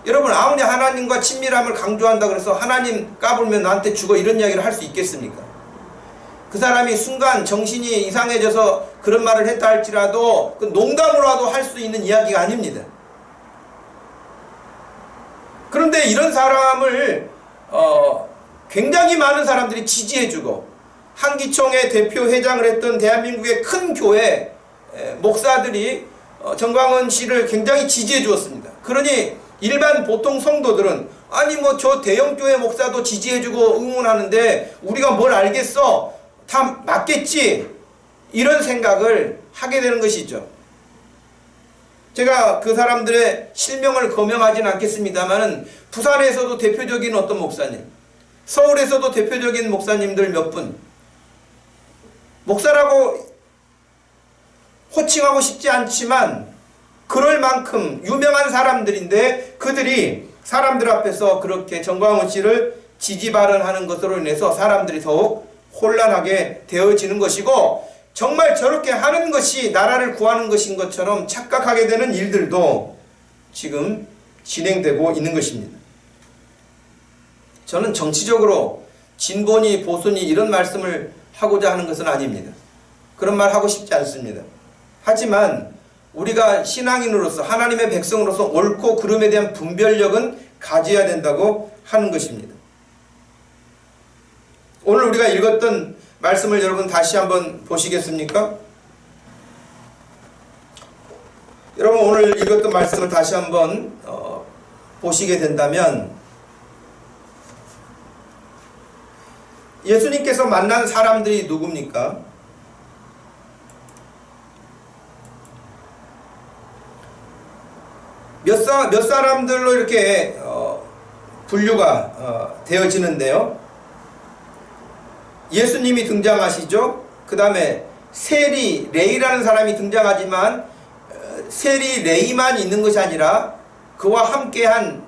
A: 여러분, 아무리 하나님과 친밀함을 강조한다 그래서 하나님 까불면 나한테 죽어, 이런 이야기를 할 수 있겠습니까? 그 사람이 순간 정신이 이상해져서 그런 말을 했다 할지라도 그 농담으로라도 할 수 있는 이야기가 아닙니다. 그런데 이런 사람을 굉장히 많은 사람들이 지지해주고, 한기총의 대표 회장을 했던 대한민국의 큰 교회 목사들이 정광훈 씨를 굉장히 지지해 주었습니다. 그러니 일반 보통 성도들은 아니 저 대형교회 목사도 지지해주고 응원하는데 우리가 뭘 알겠어, 다 맞겠지, 이런 생각을 하게 되는 것이죠. 제가 그 사람들의 실명을 거명하지는 않겠습니다만 부산에서도 대표적인 어떤 목사님, 서울에서도 대표적인 목사님들 몇 분, 목사라고 호칭하고 싶지 않지만 그럴 만큼 유명한 사람들인데, 그들이 사람들 앞에서 그렇게 정광훈 씨를 지지 발언하는 것으로 인해서 사람들이 더욱 혼란하게 되어지는 것이고, 정말 저렇게 하는 것이 나라를 구하는 것인 것처럼 착각하게 되는 일들도 지금 진행되고 있는 것입니다. 저는 정치적으로 진보니 보수니 이런 말씀을 하고자 하는 것은 아닙니다. 그런 말 하고 싶지 않습니다. 하지만 우리가 신앙인으로서, 하나님의 백성으로서 옳고 그름에 대한 분별력은 가져야 된다고 하는 것입니다. 오늘 우리가 읽었던 말씀을 여러분 다시 한번 보시겠습니까? 여러분, 오늘 읽었던 말씀을 다시 한번 보시게 된다면, 예수님께서 만난 사람들이 누굽니까? 몇 사람들로 이렇게 분류가 되어지는데요. 예수님이 등장하시죠. 그 다음에 세리 레이라는 사람이 등장하지만 세리 레이만 있는 것이 아니라 그와 함께한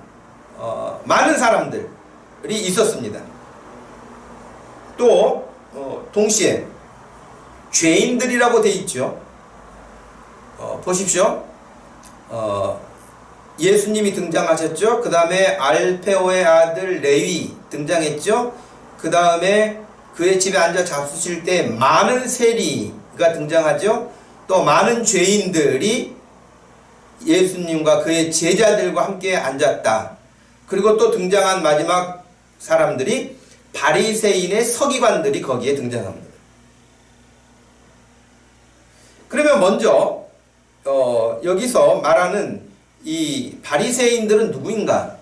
A: 많은 사람들이 있었습니다. 또 동시에 죄인들이라고 되어 있죠. 보십시오. 예수님이 등장하셨죠. 그 다음에 알페오의 아들 레위 등장했죠. 그 다음에 그의 집에 앉아 잡수실 때 많은 세리가 등장하죠. 또 많은 죄인들이 예수님과 그의 제자들과 함께 앉았다. 그리고 또 등장한 마지막 사람들이 바리새인의 서기관들이 거기에 등장합니다. 그러면 먼저 여기서 말하는 이 바리새인들은 누구인가?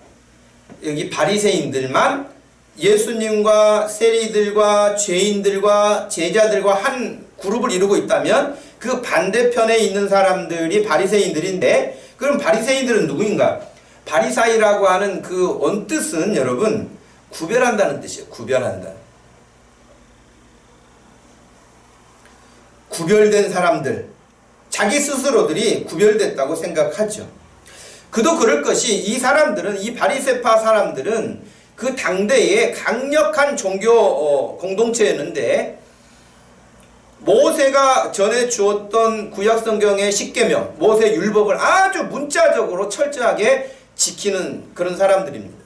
A: 여기 바리새인들만 예수님과 세리들과 죄인들과 제자들과 한 그룹을 이루고 있다면 그 반대편에 있는 사람들이 바리새인들인데, 그럼 바리새인들은 누구인가? 바리사이라고 하는 그 원뜻은 여러분 구별한다는 뜻이에요. 구별한다. 구별된 사람들, 자기 스스로들이 구별됐다고 생각하죠. 그도 그럴 것이 이 사람들은, 이 바리새파 사람들은 그 당대에 강력한 종교 공동체였는데, 모세가 전해 주었던 구약성경의 십계명, 모세 율법을 아주 문자적으로 철저하게 지키는 그런 사람들입니다.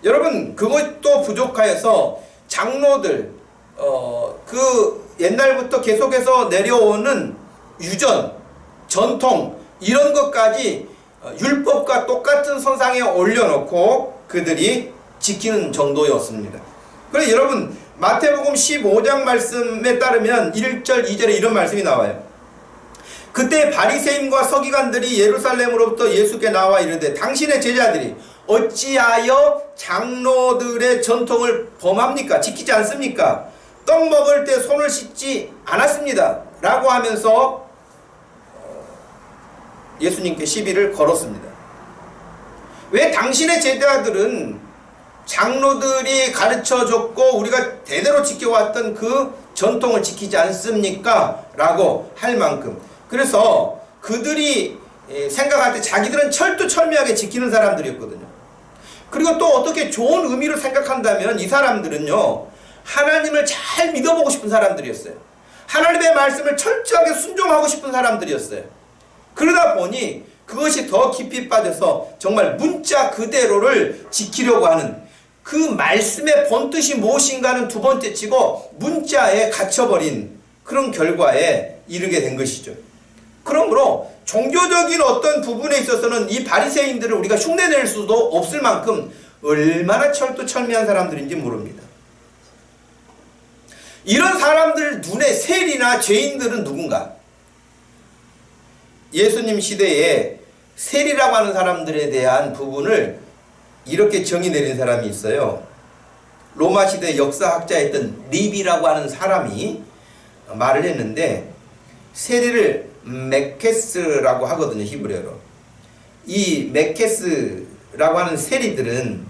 A: 여러분, 그것도 부족하여서 장로들, 그 옛날부터 계속해서 내려오는 유전, 전통, 이런 것까지 율법과 똑같은 선상에 올려놓고 그들이 지키는 정도였습니다. 그래서 여러분, 마태복음 15장 말씀에 따르면 1절, 2절에 이런 말씀이 나와요. 그때 바리새인과 서기관들이 예루살렘으로부터 예수께 나와 이르되 당신의 제자들이 어찌하여 장로들의 전통을 범합니까? 지키지 않습니까? 떡 먹을 때 손을 씻지 않았습니다. 라고 하면서 예수님께 시비를 걸었습니다. 왜 당신의 제자들은 장로들이 가르쳐줬고 우리가 대대로 지켜왔던 그 전통을 지키지 않습니까? 라고 할 만큼. 그래서 그들이 생각할 때 자기들은 철두철미하게 지키는 사람들이었거든요. 그리고 또 어떻게 좋은 의미로 생각한다면 이 사람들은요, 하나님을 잘 믿어보고 싶은 사람들이었어요. 하나님의 말씀을 철저하게 순종하고 싶은 사람들이었어요. 그러다 보니 그것이 더 깊이 빠져서 정말 문자 그대로를 지키려고 하는, 그 말씀의 본뜻이 무엇인가는 두 번째 치고 문자에 갇혀버린 그런 결과에 이르게 된 것이죠. 그러므로 종교적인 어떤 부분에 있어서는 이 바리새인들을 우리가 흉내낼 수도 없을 만큼 얼마나 철두철미한 사람들인지 모릅니다. 이런 사람들 눈에 세리나 죄인들은 누군가? 예수님 시대에 세리라고 하는 사람들에 대한 부분을 이렇게 정의 내린 사람이 있어요. 로마 시대 역사학자였던 리비라고 하는 사람이 말을 했는데, 세리를 메케스라고 하거든요, 히브리어로. 이 메케스라고 하는 세리들은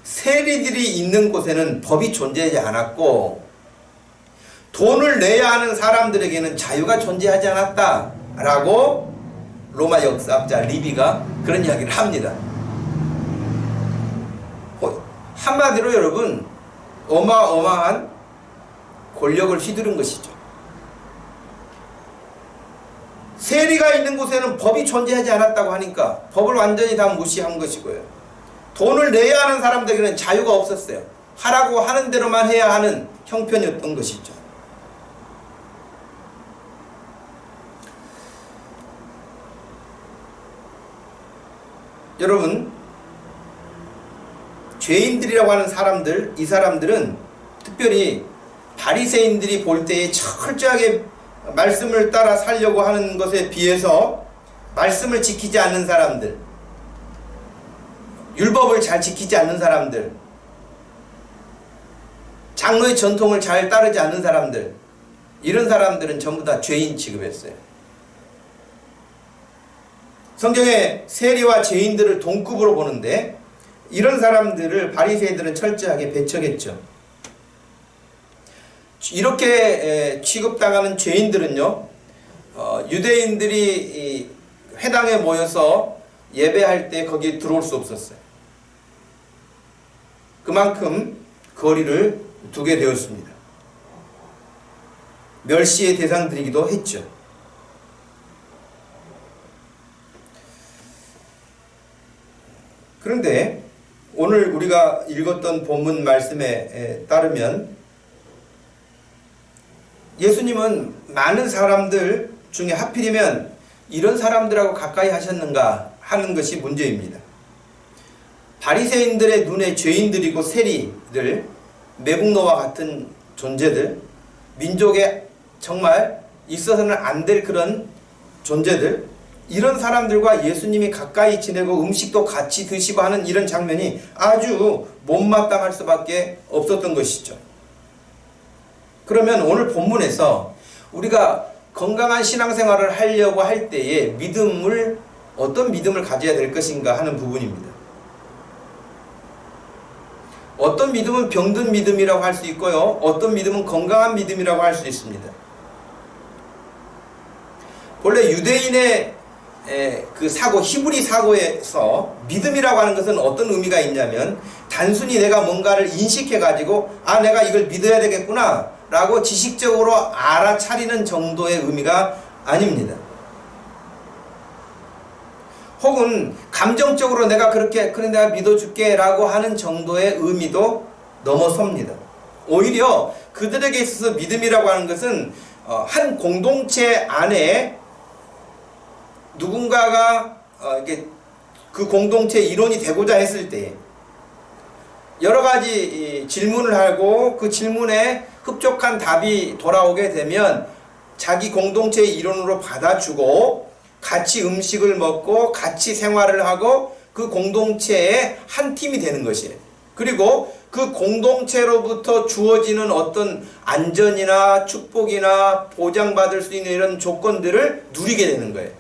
A: 세리들이 있는 곳에는 법이 존재하지 않았고 돈을 내야 하는 사람들에게는 자유가 존재하지 않았다라고 로마 역사학자 리비가 그런 이야기를 합니다. 한마디로 여러분, 어마어마한 권력을 휘두른 것이죠. 세리가 있는 곳에는 법이 존재하지 않았다고 하니까 법을 완전히 다 무시한 것이고요. 돈을 내야 하는 사람들에게는 자유가 없었어요. 하라고 하는 대로만 해야 하는 형편이었던 것이죠. 여러분, 죄인들이라고 하는 사람들, 이 사람들은 특별히 바리새인들이 볼 때에 철저하게 말씀을 따라 살려고 하는 것에 비해서 말씀을 지키지 않는 사람들, 율법을 잘 지키지 않는 사람들, 장로의 전통을 잘 따르지 않는 사람들, 이런 사람들은 전부 다 죄인 취급했어요. 성경에 세리와 죄인들을 동급으로 보는데 이런 사람들을 바리새인들은 철저하게 배척했죠. 이렇게 취급당하는 죄인들은요, 유대인들이 회당에 모여서 예배할 때 거기에 들어올 수 없었어요. 그만큼 거리를 두게 되었습니다. 멸시의 대상들이기도 했죠. 그런데 오늘 우리가 읽었던 본문 말씀에 따르면 예수님은 많은 사람들 중에 하필이면 이런 사람들하고 가까이 하셨는가 하는 것이 문제입니다. 바리새인들의 눈에 죄인들이고 세리들, 매국노와 같은 존재들, 민족에 정말 있어서는 안 될 그런 존재들, 이런 사람들과 예수님이 가까이 지내고 음식도 같이 드시고 하는 이런 장면이 아주 못마땅할 수밖에 없었던 것이죠. 그러면 오늘 본문에서 우리가 건강한 신앙생활을 하려고 할 때에 어떤 믿음을 가져야 될 것인가 하는 부분입니다. 어떤 믿음은 병든 믿음이라고 할 수 있고요, 어떤 믿음은 건강한 믿음이라고 할 수 있습니다. 본래 유대인의 그 사고, 히브리 사고에서 믿음이라고 하는 것은 어떤 의미가 있냐면 단순히 내가 뭔가를 인식해가지고 내가 이걸 믿어야 되겠구나 라고 지식적으로 알아차리는 정도의 의미가 아닙니다. 혹은 감정적으로 내가 그래 내가 믿어줄게 라고 하는 정도의 의미도 넘어섭니다. 오히려 그들에게 있어서 믿음이라고 하는 것은 한 공동체 안에 누군가가 그 공동체의 일원이 되고자 했을 때 여러 가지 질문을 하고 그 질문에 흡족한 답이 돌아오게 되면 자기 공동체의 일원으로 받아주고 같이 음식을 먹고 같이 생활을 하고 그 공동체의 한 팀이 되는 것이에요. 그리고 그 공동체로부터 주어지는 어떤 안전이나 축복이나 보장받을 수 있는 이런 조건들을 누리게 되는 거예요.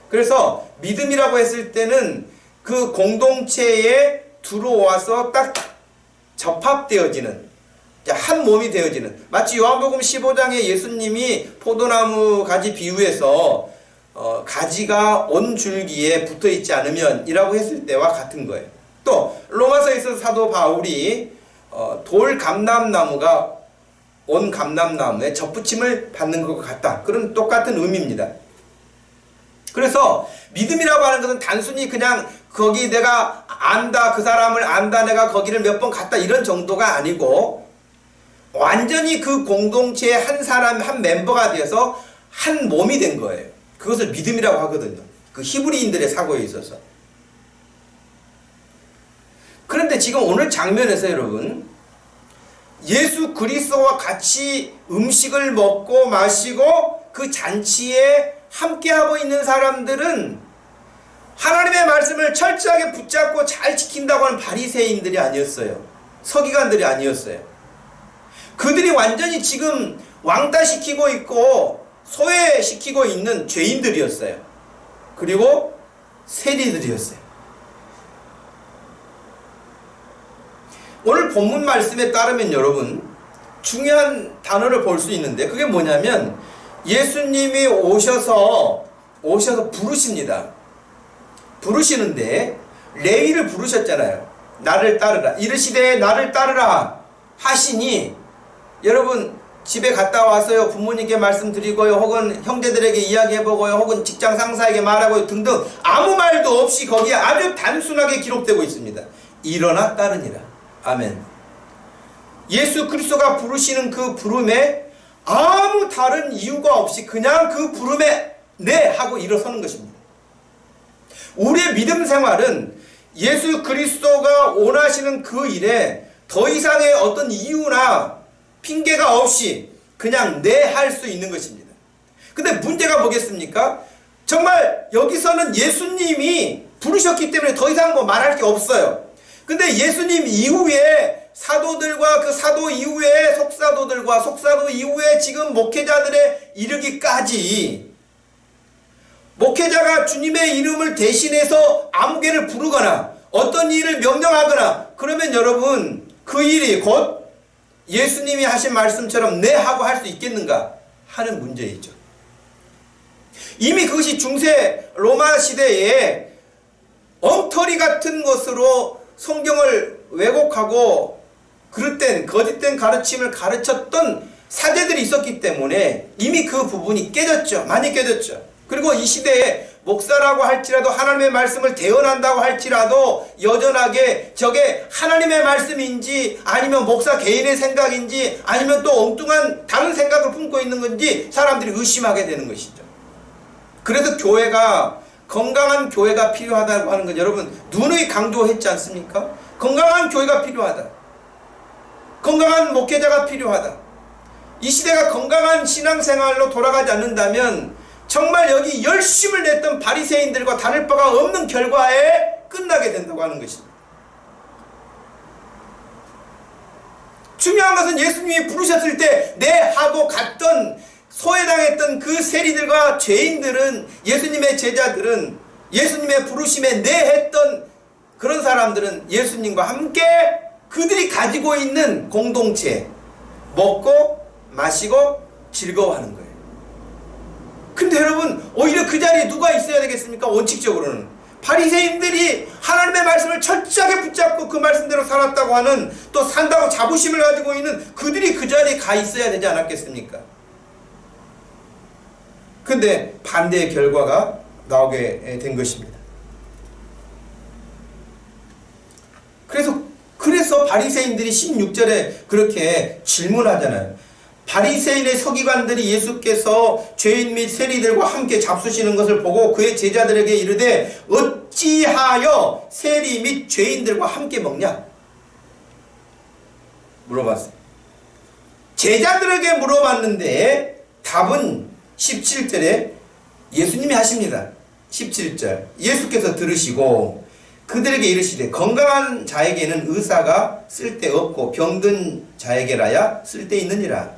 A: 그래서 믿음이라고 했을 때는 그 공동체에 들어와서 딱 접합되어지는, 한 몸이 되어지는, 마치 요한복음 15장에 예수님이 포도나무 가지 비유해서 가지가 온 줄기에 붙어있지 않으면 이라고 했을 때와 같은 거예요. 또 로마서에 있어서 사도 바울이 돌 감람나무가 온 감람나무에 접붙임을 받는 것과 같다, 그런 똑같은 의미입니다. 그래서 믿음이라고 하는 것은 단순히 그냥 거기 내가 안다, 그 사람을 안다, 내가 거기를 몇 번 갔다 이런 정도가 아니고 완전히 그 공동체의 한 사람, 한 멤버가 되어서 한 몸이 된 거예요. 그것을 믿음이라고 하거든요. 그 히브리인들의 사고에 있어서. 그런데 지금 오늘 장면에서 여러분, 예수 그리스도와 같이 음식을 먹고 마시고 그 잔치에 함께하고 있는 사람들은 하나님의 말씀을 철저하게 붙잡고 잘 지킨다고 하는 바리새인들이 아니었어요. 서기관들이 아니었어요. 그들이 완전히 지금 왕따시키고 있고 소외시키고 있는 죄인들이었어요. 그리고 세리들이었어요. 오늘 본문 말씀에 따르면 여러분, 중요한 단어를 볼 수 있는데 그게 뭐냐면 예수님이 오셔서 부르십니다. 부르시는데 레위를 부르셨잖아요. 나를 따르라. 이르시되 나를 따르라 하시니, 여러분 집에 갔다 와서요 부모님께 말씀드리고요, 혹은 형제들에게 이야기해보고요, 혹은 직장 상사에게 말하고요 등등 아무 말도 없이 거기에 아주 단순하게 기록되고 있습니다. 일어나 따르니라. 아멘. 예수 그리스도가 부르시는 그 부름에 아무 다른 이유가 없이 그냥 그 부름에 네 하고 일어서는 것입니다. 우리의 믿음 생활은 예수 그리스도가 원하시는 그 일에 더 이상의 어떤 이유나 핑계가 없이 그냥 네 할 수 있는 것입니다. 근데 문제가 뭐겠습니까? 정말 여기서는 예수님이 부르셨기 때문에 더 이상 뭐 말할 게 없어요. 근데 예수님 이후에 사도들과 그 사도 이후에 속사도 이후에 지금 목회자들에 이르기까지 목회자가 주님의 이름을 대신해서 아무개를 부르거나 어떤 일을 명령하거나 그러면 여러분 그 일이 곧 예수님이 하신 말씀처럼 네 하고 할 수 있겠는가 하는 문제이죠. 이미 그것이 중세 로마 시대에 엉터리 같은 것으로 성경을 왜곡하고 그릇된 거짓된 가르침을 가르쳤던 사제들이 있었기 때문에 이미 그 부분이 깨졌죠. 많이 깨졌죠. 그리고 이 시대에 목사라고 할지라도 하나님의 말씀을 대언한다고 할지라도 여전하게 저게 하나님의 말씀인지 아니면 목사 개인의 생각인지 아니면 또 엉뚱한 다른 생각을 품고 있는 건지 사람들이 의심하게 되는 것이죠. 그래서 교회가 건강한 교회가 필요하다고 하는 건 여러분 누누이 강조했지 않습니까? 건강한 교회가 필요하다. 건강한 목회자가 필요하다. 이 시대가 건강한 신앙생활로 돌아가지 않는다면 정말 여기 열심을 냈던 바리새인들과 다를 바가 없는 결과에 끝나게 된다고 하는 것입니다. 중요한 것은 예수님이 부르셨을 때 네 하고 갔던 소외당했던 그 세리들과 죄인들은 예수님의 제자들은 예수님의 부르심에 네 했던 그런 사람들은 예수님과 함께 그들이 가지고 있는 공동체 먹고 마시고 즐거워하는 거예요. 근데 여러분 오히려 그 자리에 누가 있어야 되겠습니까? 원칙적으로는 바리새인들이 하나님의 말씀을 철저하게 붙잡고 그 말씀대로 살았다고 하는 또 산다고 자부심을 가지고 있는 그들이 그 자리에 가 있어야 되지 않았겠습니까? 근데 반대의 결과가 나오게 된 것입니다. 그래서 바리새인들이 16절에 그렇게 질문하잖아요. 바리새인의 서기관들이 예수께서 죄인 및 세리들과 함께 잡수시는 것을 보고 그의 제자들에게 이르되 어찌하여 세리 및 죄인들과 함께 먹냐? 물어봤어요. 제자들에게 물어봤는데 답은 17절에 예수님이 하십니다. 17절 예수께서 들으시고 그들에게 이르시되 건강한 자에게는 의사가 쓸데없고 병든 자에게라야 쓸데있느니라.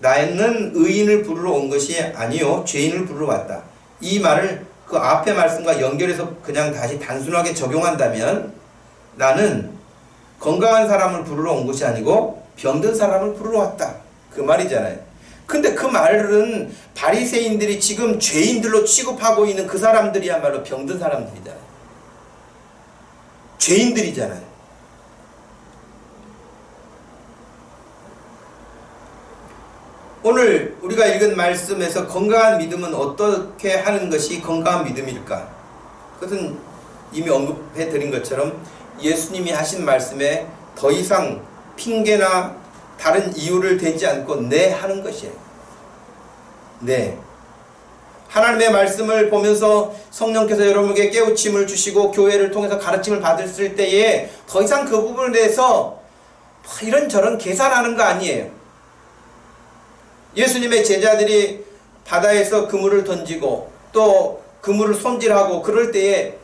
A: 나는 의인을 부르러 온 것이 아니요 죄인을 부르러 왔다. 이 말을 그 앞의 말씀과 연결해서 그냥 다시 단순하게 적용한다면 나는 건강한 사람을 부르러 온 것이 아니고 병든 사람을 부르러 왔다. 그 말이잖아요. 근데 그 말은 바리새인들이 지금 죄인들로 취급하고 있는 그 사람들이야말로 병든 사람들이잖아요. 죄인들이잖아요. 오늘 우리가 읽은 말씀에서 건강한 믿음은 어떻게 하는 것이 건강한 믿음일까? 그것은 이미 언급해 드린 것처럼 예수님이 하신 말씀에 더 이상 핑계나 다른 이유를 대지 않고 네 하는 것이에요. 네. 하나님의 말씀을 보면서 성령께서 여러분에게 깨우침을 주시고 교회를 통해서 가르침을 받았을 때에 더 이상 그 부분에 대해서 이런저런 계산하는 거 아니에요. 예수님의 제자들이 바다에서 그물을 던지고 또 그물을 손질하고 그럴 때에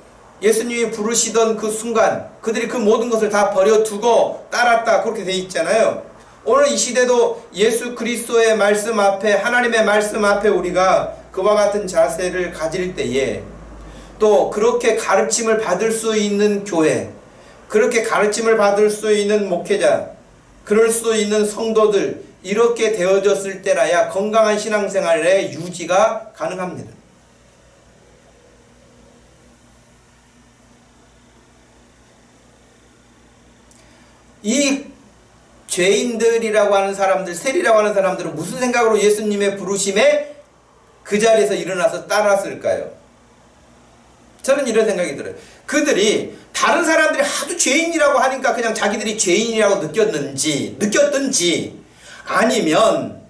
A: 예수님이 부르시던 그 순간 그들이 그 모든 것을 다 버려두고 따랐다 그렇게 돼 있잖아요. 오늘 이 시대도 예수 그리스도의 말씀 앞에 하나님의 말씀 앞에 우리가 그와 같은 자세를 가질 때에 또 그렇게 가르침을 받을 수 있는 교회, 그렇게 가르침을 받을 수 있는 목회자, 그럴 수 있는 성도들 이렇게 되어졌을 때라야 건강한 신앙생활의 유지가 가능합니다. 이 죄인들이라고 하는 사람들, 세리라고 하는 사람들은 무슨 생각으로 예수님의 부르심에 그 자리에서 일어나서 따랐을까요? 저는 이런 생각이 들어요. 그들이 다른 사람들이 하도 죄인이라고 하니까 그냥 자기들이 죄인이라고 느꼈든지 아니면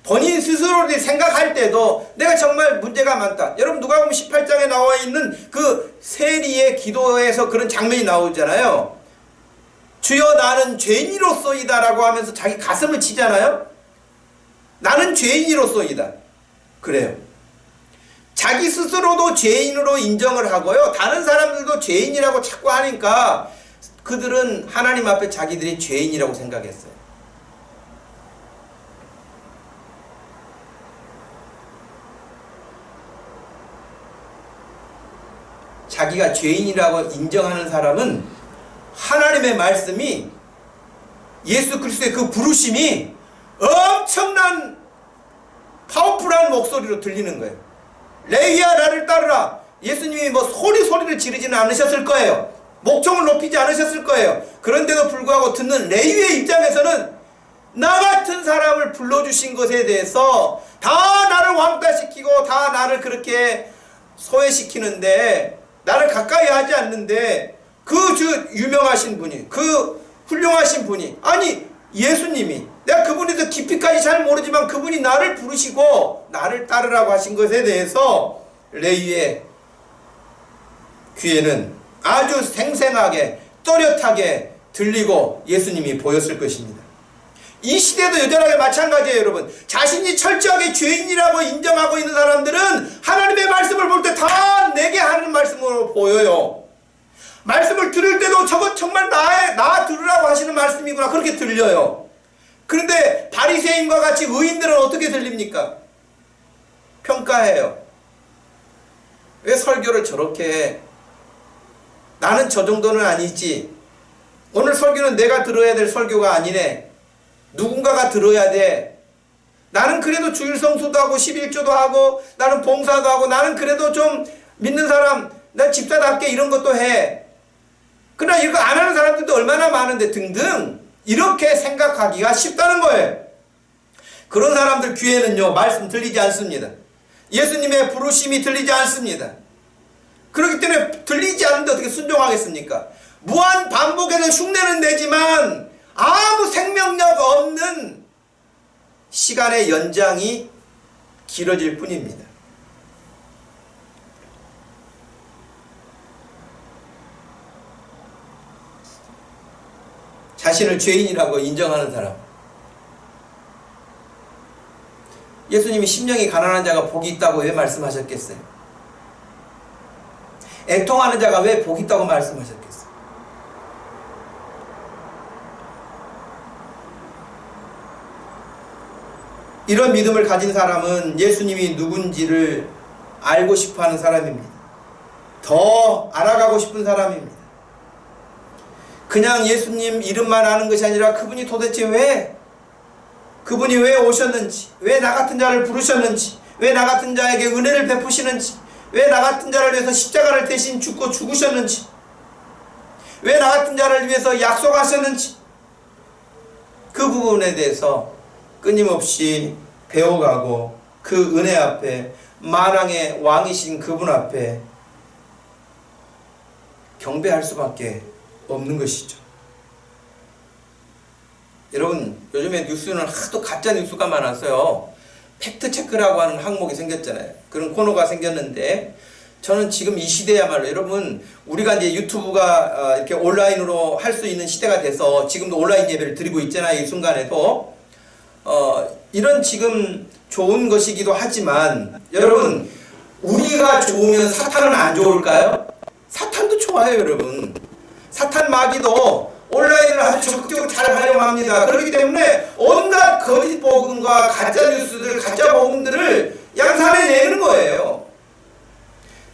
A: 본인 스스로들이 생각할 때도 내가 정말 문제가 많다. 여러분 누가복음 18장에 나와 있는 그 세리의 기도에서 그런 장면이 나오잖아요. 주여 나는 죄인이로소이다 라고 하면서 자기 가슴을 치잖아요. 나는 죄인이로소이다. 그래요. 자기 스스로도 죄인으로 인정을 하고요. 다른 사람들도 죄인이라고 자꾸 하니까 그들은 하나님 앞에 자기들이 죄인이라고 생각했어요. 자기가 죄인이라고 인정하는 사람은 하나님의 말씀이 예수 그리스도의 그 부르심이 엄청난 파워풀한 목소리로 들리는 거예요. 레위야 나를 따르라. 예수님이 뭐 소리를 지르지는 않으셨을 거예요. 목청을 높이지 않으셨을 거예요. 그런데도 불구하고 듣는 레위의 입장에서는 나 같은 사람을 불러주신 것에 대해서 다 나를 왕따시키고 다 나를 그렇게 소외시키는데 나를 가까이 하지 않는데 그 유명하신 분이 그 훌륭하신 분이 아니 예수님이 내가 그분에 대해서 깊이까지 잘 모르지만 그분이 나를 부르시고 나를 따르라고 하신 것에 대해서 레위의 귀에는 아주 생생하게 또렷하게 들리고 예수님이 보였을 것입니다. 이 시대도 여전하게 마찬가지예요. 여러분 자신이 철저하게 죄인이라고 인정하고 있는 사람들은 하나님의 말씀을 볼 때 다 내게 하는 말씀으로 보여요. 말씀을 들을 때도 저것 정말 나 들으라고 하시는 말씀이구나 그렇게 들려요. 그런데 바리새인과 같이 의인들은 어떻게 들립니까? 평가해요. 왜 설교를 저렇게 해? 나는 저 정도는 아니지. 오늘 설교는 내가 들어야 될 설교가 아니네. 누군가가 들어야 돼. 나는 그래도 주일 성수도 하고 11조도 하고 나는 봉사도 하고 나는 그래도 좀 믿는 사람 난 집사답게 이런 것도 해. 그러나 이거 안 하는 사람들도 얼마나 많은데 등등 이렇게 생각하기가 쉽다는 거예요. 그런 사람들 귀에는요 말씀 들리지 않습니다. 예수님의 부르심이 들리지 않습니다. 그렇기 때문에 들리지 않는데 어떻게 순종하겠습니까? 무한 반복해서 흉내는 내지만 아무 생명력 없는 시간의 연장이 길어질 뿐입니다. 자신을 죄인이라고 인정하는 사람. 예수님이 심령이 가난한 자가 복이 있다고 왜 말씀하셨겠어요? 애통하는 자가 왜 복이 있다고 말씀하셨겠어요? 이런 믿음을 가진 사람은 예수님이 누군지를 알고 싶어하는 사람입니다. 더 알아가고 싶은 사람입니다. 그냥 예수님 이름만 아는 것이 아니라 그분이 도대체 그분이 왜 오셨는지, 왜 나 같은 자를 부르셨는지, 왜 나 같은 자에게 은혜를 베푸시는지, 왜 나 같은 자를 위해서 십자가를 대신 죽고 죽으셨는지, 왜 나 같은 자를 위해서 약속하셨는지 그 부분에 대해서 끊임없이 배워가고 그 은혜 앞에 만왕의 왕이신 그분 앞에 경배할 수밖에 없는 것이죠. 여러분 요즘에 뉴스는 하도 가짜 뉴스가 많아서요 팩트체크라고 하는 항목이 생겼잖아요. 그런 코너가 생겼는데 저는 지금 이 시대야말로 여러분 우리가 이제 유튜브가 이렇게 온라인으로 할 수 있는 시대가 돼서 지금도 온라인 예배를 드리고 있잖아요. 이 순간에도 이런 지금 좋은 것이기도 하지만 여러분 우리가 좋으면 사탄은 안 좋을까요? 사탄도 좋아요. 여러분 사탄 마귀도 온라인을 아주 적극적으로 잘 활용합니다. 그렇기 때문에 온갖 거짓 복음과 가짜 뉴스들, 가짜 복음들을 양산해내는 거예요.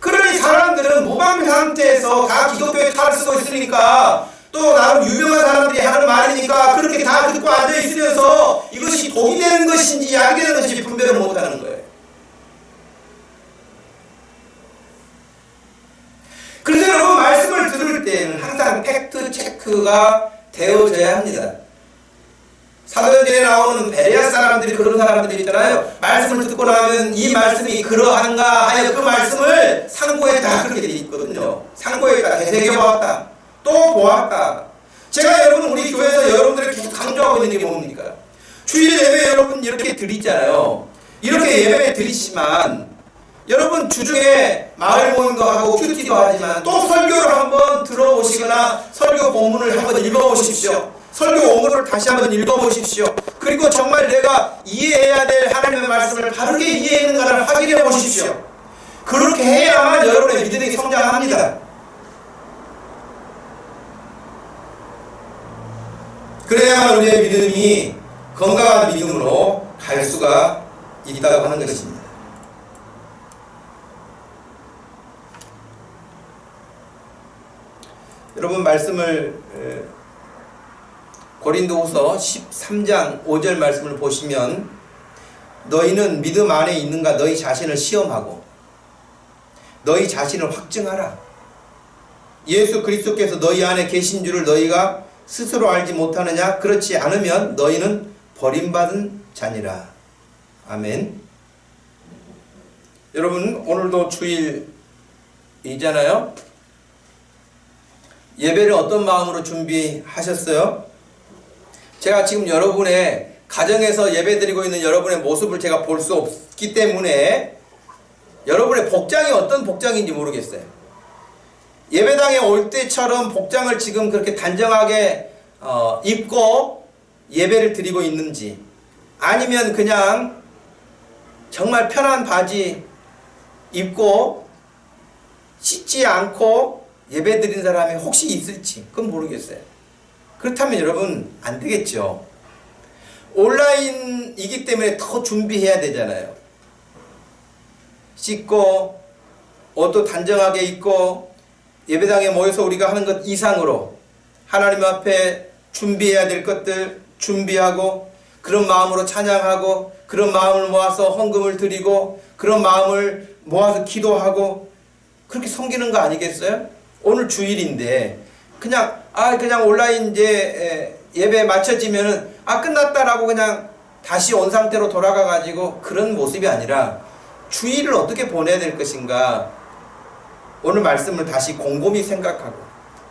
A: 그러니 사람들은 무방비 상태에서 다 기독교의 탈을 쓰고 있으니까 또 나름 유명한 사람들이 하는 말이니까 그렇게 다 듣고 앉아있으면서 이것이 독이 되는 것인지 약이 되는 것인지 분별을 못하는 거예요. 그래서 여러분 말씀을 들을 때는 항상 팩트 체크가 되어져야 합니다. 사도행전에 나오는 베레아 사람들이 그런 사람들이 있잖아요. 말씀을 듣고 나면 이 말씀이 그러한가 하여 그 말씀을 상고에다 그렇게 되어 있거든요. 상고에다 되새겨보았다. 또 보았다. 제가 여러분 우리 교회에서 여러분들을 계속 강조하고 있는 게 뭡니까? 주일 예배 여러분 이렇게 드리잖아요. 이렇게 예배 드리지만 여러분 주중에 마을 모임도 하고 큐티도 하지만 또 설교를 한번 들어보시거나 설교 본문을 한번 읽어보십시오. 설교 원문을 다시 한번 읽어보십시오. 그리고 정말 내가 이해해야 될 하나님의 말씀을 바르게 이해했는가를 확인해 보십시오. 그렇게 해야만 여러분의 믿음이 성장합니다. 그래야만 우리의 믿음이 건강한 믿음으로 갈 수가 있다고 하는 것입니다. 여러분 말씀을 고린도후서 13장 5절 말씀을 보시면 너희는 믿음 안에 있는가 너희 자신을 시험하고 너희 자신을 확증하라. 예수 그리스도께서 너희 안에 계신 줄을 너희가 스스로 알지 못하느냐? 그렇지 않으면 너희는 버림받은 자니라. 아멘. 여러분 오늘도 주일이잖아요. 예배를 어떤 마음으로 준비하셨어요? 제가 지금 여러분의 가정에서 예배드리고 있는 여러분의 모습을 제가 볼 수 없기 때문에 여러분의 복장이 어떤 복장인지 모르겠어요. 예배당에 올 때처럼 복장을 지금 그렇게 단정하게 입고 예배를 드리고 있는지, 아니면 그냥 정말 편한 바지 입고 씻지 않고 예배 드리는 사람이 혹시 있을지 그건 모르겠어요. 그렇다면 여러분 안 되겠죠. 온라인이기 때문에 더 준비해야 되잖아요. 씻고 옷도 단정하게 입고 예배당에 모여서 우리가 하는 것 이상으로 하나님 앞에 준비해야 될 것들 준비하고, 그런 마음으로 찬양하고, 그런 마음을 모아서 헌금을 드리고, 그런 마음을 모아서 기도하고, 그렇게 섬기는 거 아니겠어요? 오늘 주일인데 그냥 온라인 이제 예배 마쳐지면은 끝났다라고 그냥 다시 온 상태로 돌아가 가지고 그런 모습이 아니라 주일을 어떻게 보내야 될 것인가, 오늘 말씀을 다시 곰곰이 생각하고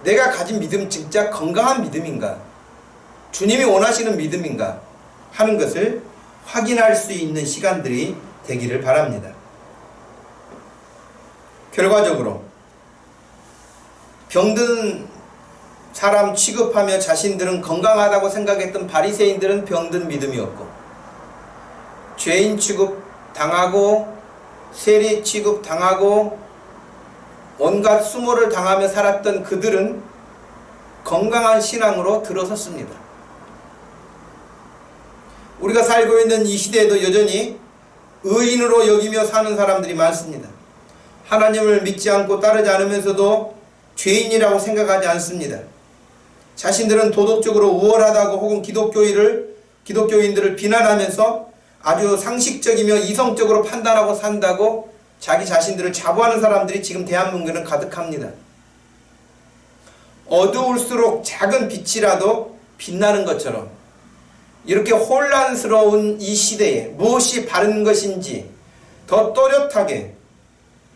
A: 내가 가진 믿음 진짜 건강한 믿음인가, 주님이 원하시는 믿음인가 하는 것을 확인할 수 있는 시간들이 되기를 바랍니다. 결과적으로 병든 사람 취급하며 자신들은 건강하다고 생각했던 바리새인들은 병든 믿음이었고, 죄인 취급 당하고 세리 취급 당하고 온갖 수모를 당하며 살았던 그들은 건강한 신앙으로 들어섰습니다. 우리가 살고 있는 이 시대에도 여전히 의인으로 여기며 사는 사람들이 많습니다. 하나님을 믿지 않고 따르지 않으면서도 죄인이라고 생각하지 않습니다. 자신들은 도덕적으로 우월하다고 혹은 기독교인들을 비난하면서 아주 상식적이며 이성적으로 판단하고 산다고 자기 자신들을 자부하는 사람들이 지금 대한민국에는 가득합니다. 어두울수록 작은 빛이라도 빛나는 것처럼 이렇게 혼란스러운 이 시대에 무엇이 바른 것인지 더 또렷하게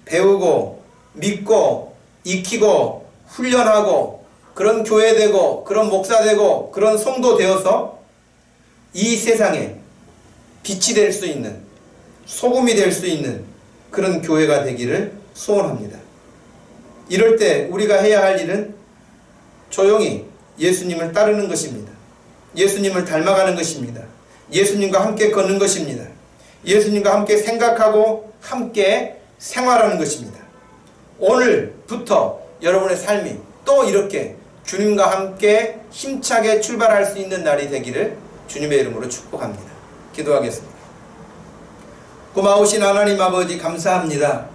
A: 배우고 믿고 익히고 훈련하고 그런 교회 되고 그런 목사 되고 그런 성도 되어서 이 세상에 빛이 될 수 있는, 소금이 될 수 있는 그런 교회가 되기를 소원합니다. 이럴 때 우리가 해야 할 일은 조용히 예수님을 따르는 것입니다. 예수님을 닮아가는 것입니다. 예수님과 함께 걷는 것입니다. 예수님과 함께 생각하고 함께 생활하는 것입니다. 오늘부터 여러분의 삶이 또 이렇게 주님과 함께 힘차게 출발할 수 있는 날이 되기를 주님의 이름으로 축복합니다. 기도하겠습니다. 고마우신 하나님 아버지 감사합니다.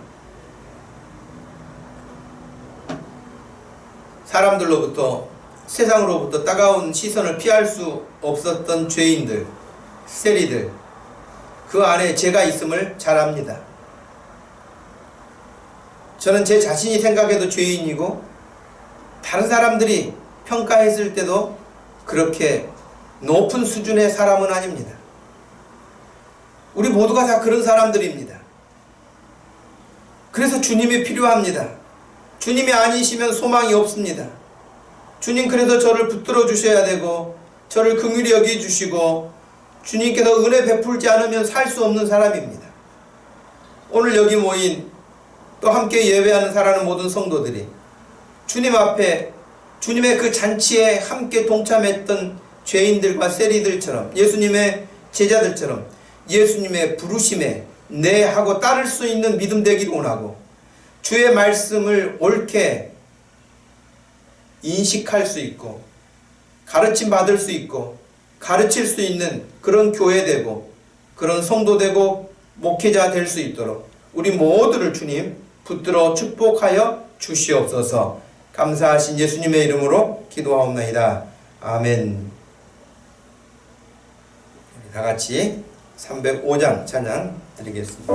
A: 사람들로부터, 세상으로부터 따가운 시선을 피할 수 없었던 죄인들, 세리들, 그 안에 제가 있음을 잘 압니다. 저는 제 자신이 생각해도 죄인이고 다른 사람들이 평가했을 때도 그렇게 높은 수준의 사람은 아닙니다. 우리 모두가 다 그런 사람들입니다. 그래서 주님이 필요합니다. 주님이 아니시면 소망이 없습니다. 주님 그래서 저를 붙들어 주셔야 되고 저를 긍휼히 여겨 주시고 주님께서 은혜 베풀지 않으면 살 수 없는 사람입니다. 오늘 여기 모인 또 함께 예배하는 사랑하는 모든 성도들이 주님 앞에 주님의 그 잔치에 함께 동참했던 죄인들과 세리들처럼 예수님의 제자들처럼 예수님의 부르심에 네 하고 따를 수 있는 믿음 되기를 원하고, 주의 말씀을 옳게 인식할 수 있고 가르침 받을 수 있고 가르칠 수 있는 그런 교회 되고 그런 성도 되고 목회자 될 수 있도록 우리 모두를 주님 붙들어 축복하여 주시옵소서. 감사하신 예수님의 이름으로 기도하옵나이다. 아멘. 다 같이 305장 찬양 드리겠습니다.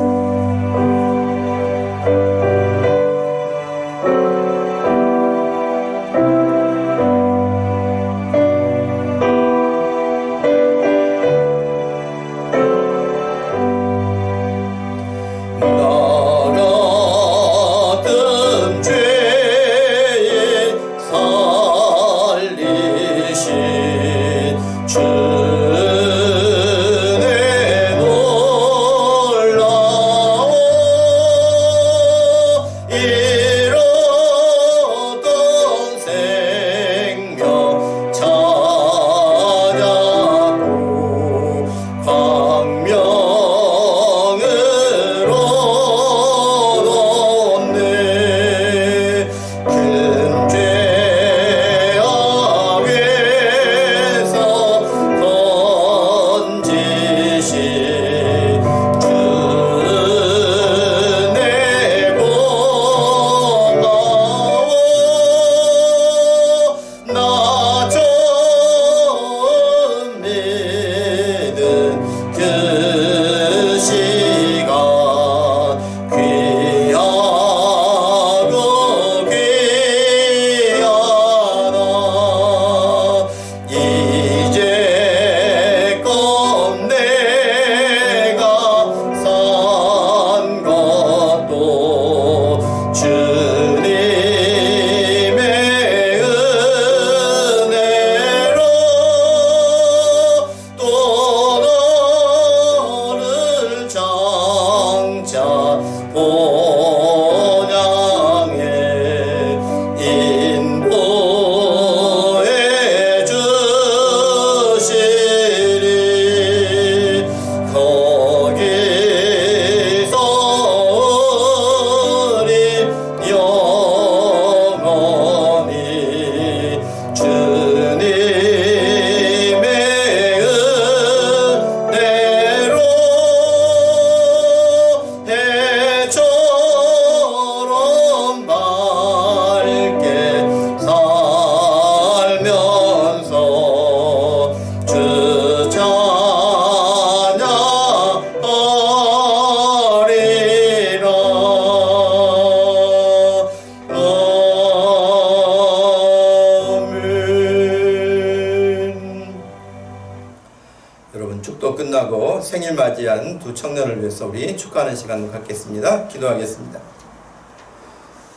A: 생일 맞이한 두 청년을 위해서 우리 축하하는 시간을 갖겠습니다. 기도하겠습니다.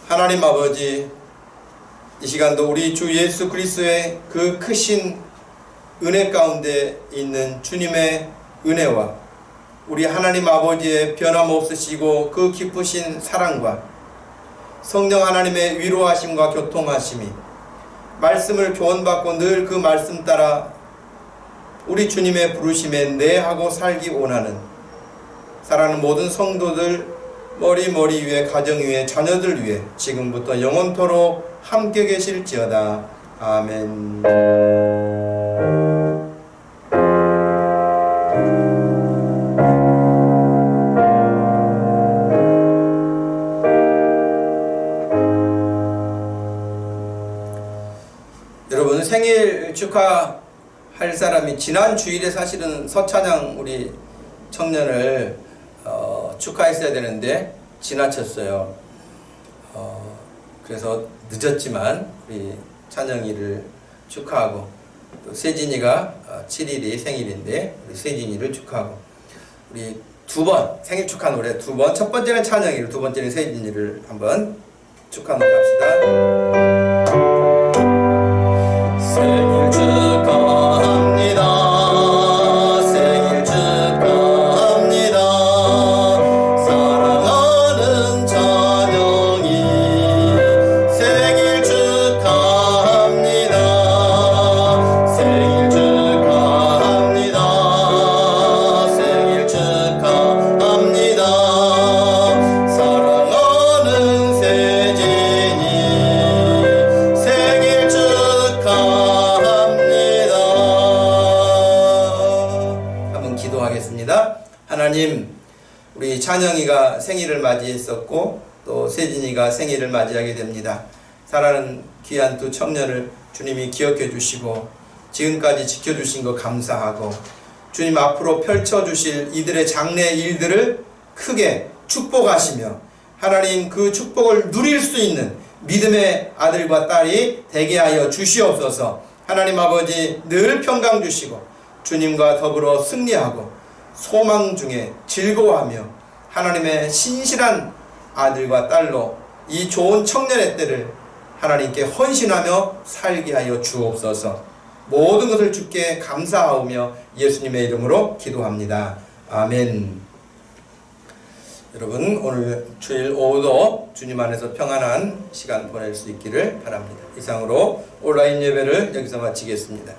A: 하나님 아버지, 이 시간도 우리 주 예수 그리스도의 그 크신 은혜 가운데 있는 주님의 은혜와 우리 하나님 아버지의 변함없으시고 그 깊으신 사랑과 성령 하나님의 위로하심과 교통하심이 말씀을 교훈받고 늘 그 말씀 따라 우리 주님의 부르심에 내하고 살기 원하는 사랑하는 모든 성도들 머리 위에 가정 위에 자녀들 위에 지금부터 영원토록 함께 계실지어다. 아멘. 여러분 생일 축하 할 사람이 지난 주일에 사실은 서찬양 우리 청년을 축하했어야 되는데 지나쳤어요. 그래서 늦었지만 우리 찬영이를 축하하고 또 세진이가 7일이 생일인데 우리 세진이를 축하하고 우리 두 번 생일 축하 노래 두 번, 첫 번째는 찬영이를, 두 번째는 세진이를 한번 축하 노래 합시다. 생일 축하합니다. 생일 축하합니다. 사랑하는 찬영이 생일 축하합니다. 생일 축하합니다. 생일 축하합니다. 사랑하는 세진이 생일 축하합니다. 한번 기도하겠습니다. 하나님, 우리 찬영이가 생일을 맞이했었고 또 세진이가 생일을 맞이하게 됩니다. 사랑하는 귀한 두 청년을 주님이 기억해 주시고 지금까지 지켜주신 거 감사하고 주님 앞으로 펼쳐주실 이들의 장래 일들을 크게 축복하시며 하나님 그 축복을 누릴 수 있는 믿음의 아들과 딸이 되게 하여 주시옵소서. 하나님 아버지 늘 평강 주시고 주님과 더불어 승리하고 소망 중에 즐거워하며 하나님의 신실한 아들과 딸로 이 좋은 청년의 때를 하나님께 헌신하며 살게 하여 주옵소서. 모든 것을 주께 감사하오며 예수님의 이름으로 기도합니다. 아멘. 여러분 오늘 주일 오후도 주님 안에서 평안한 시간 보낼 수 있기를 바랍니다. 이상으로 온라인 예배를 여기서 마치겠습니다.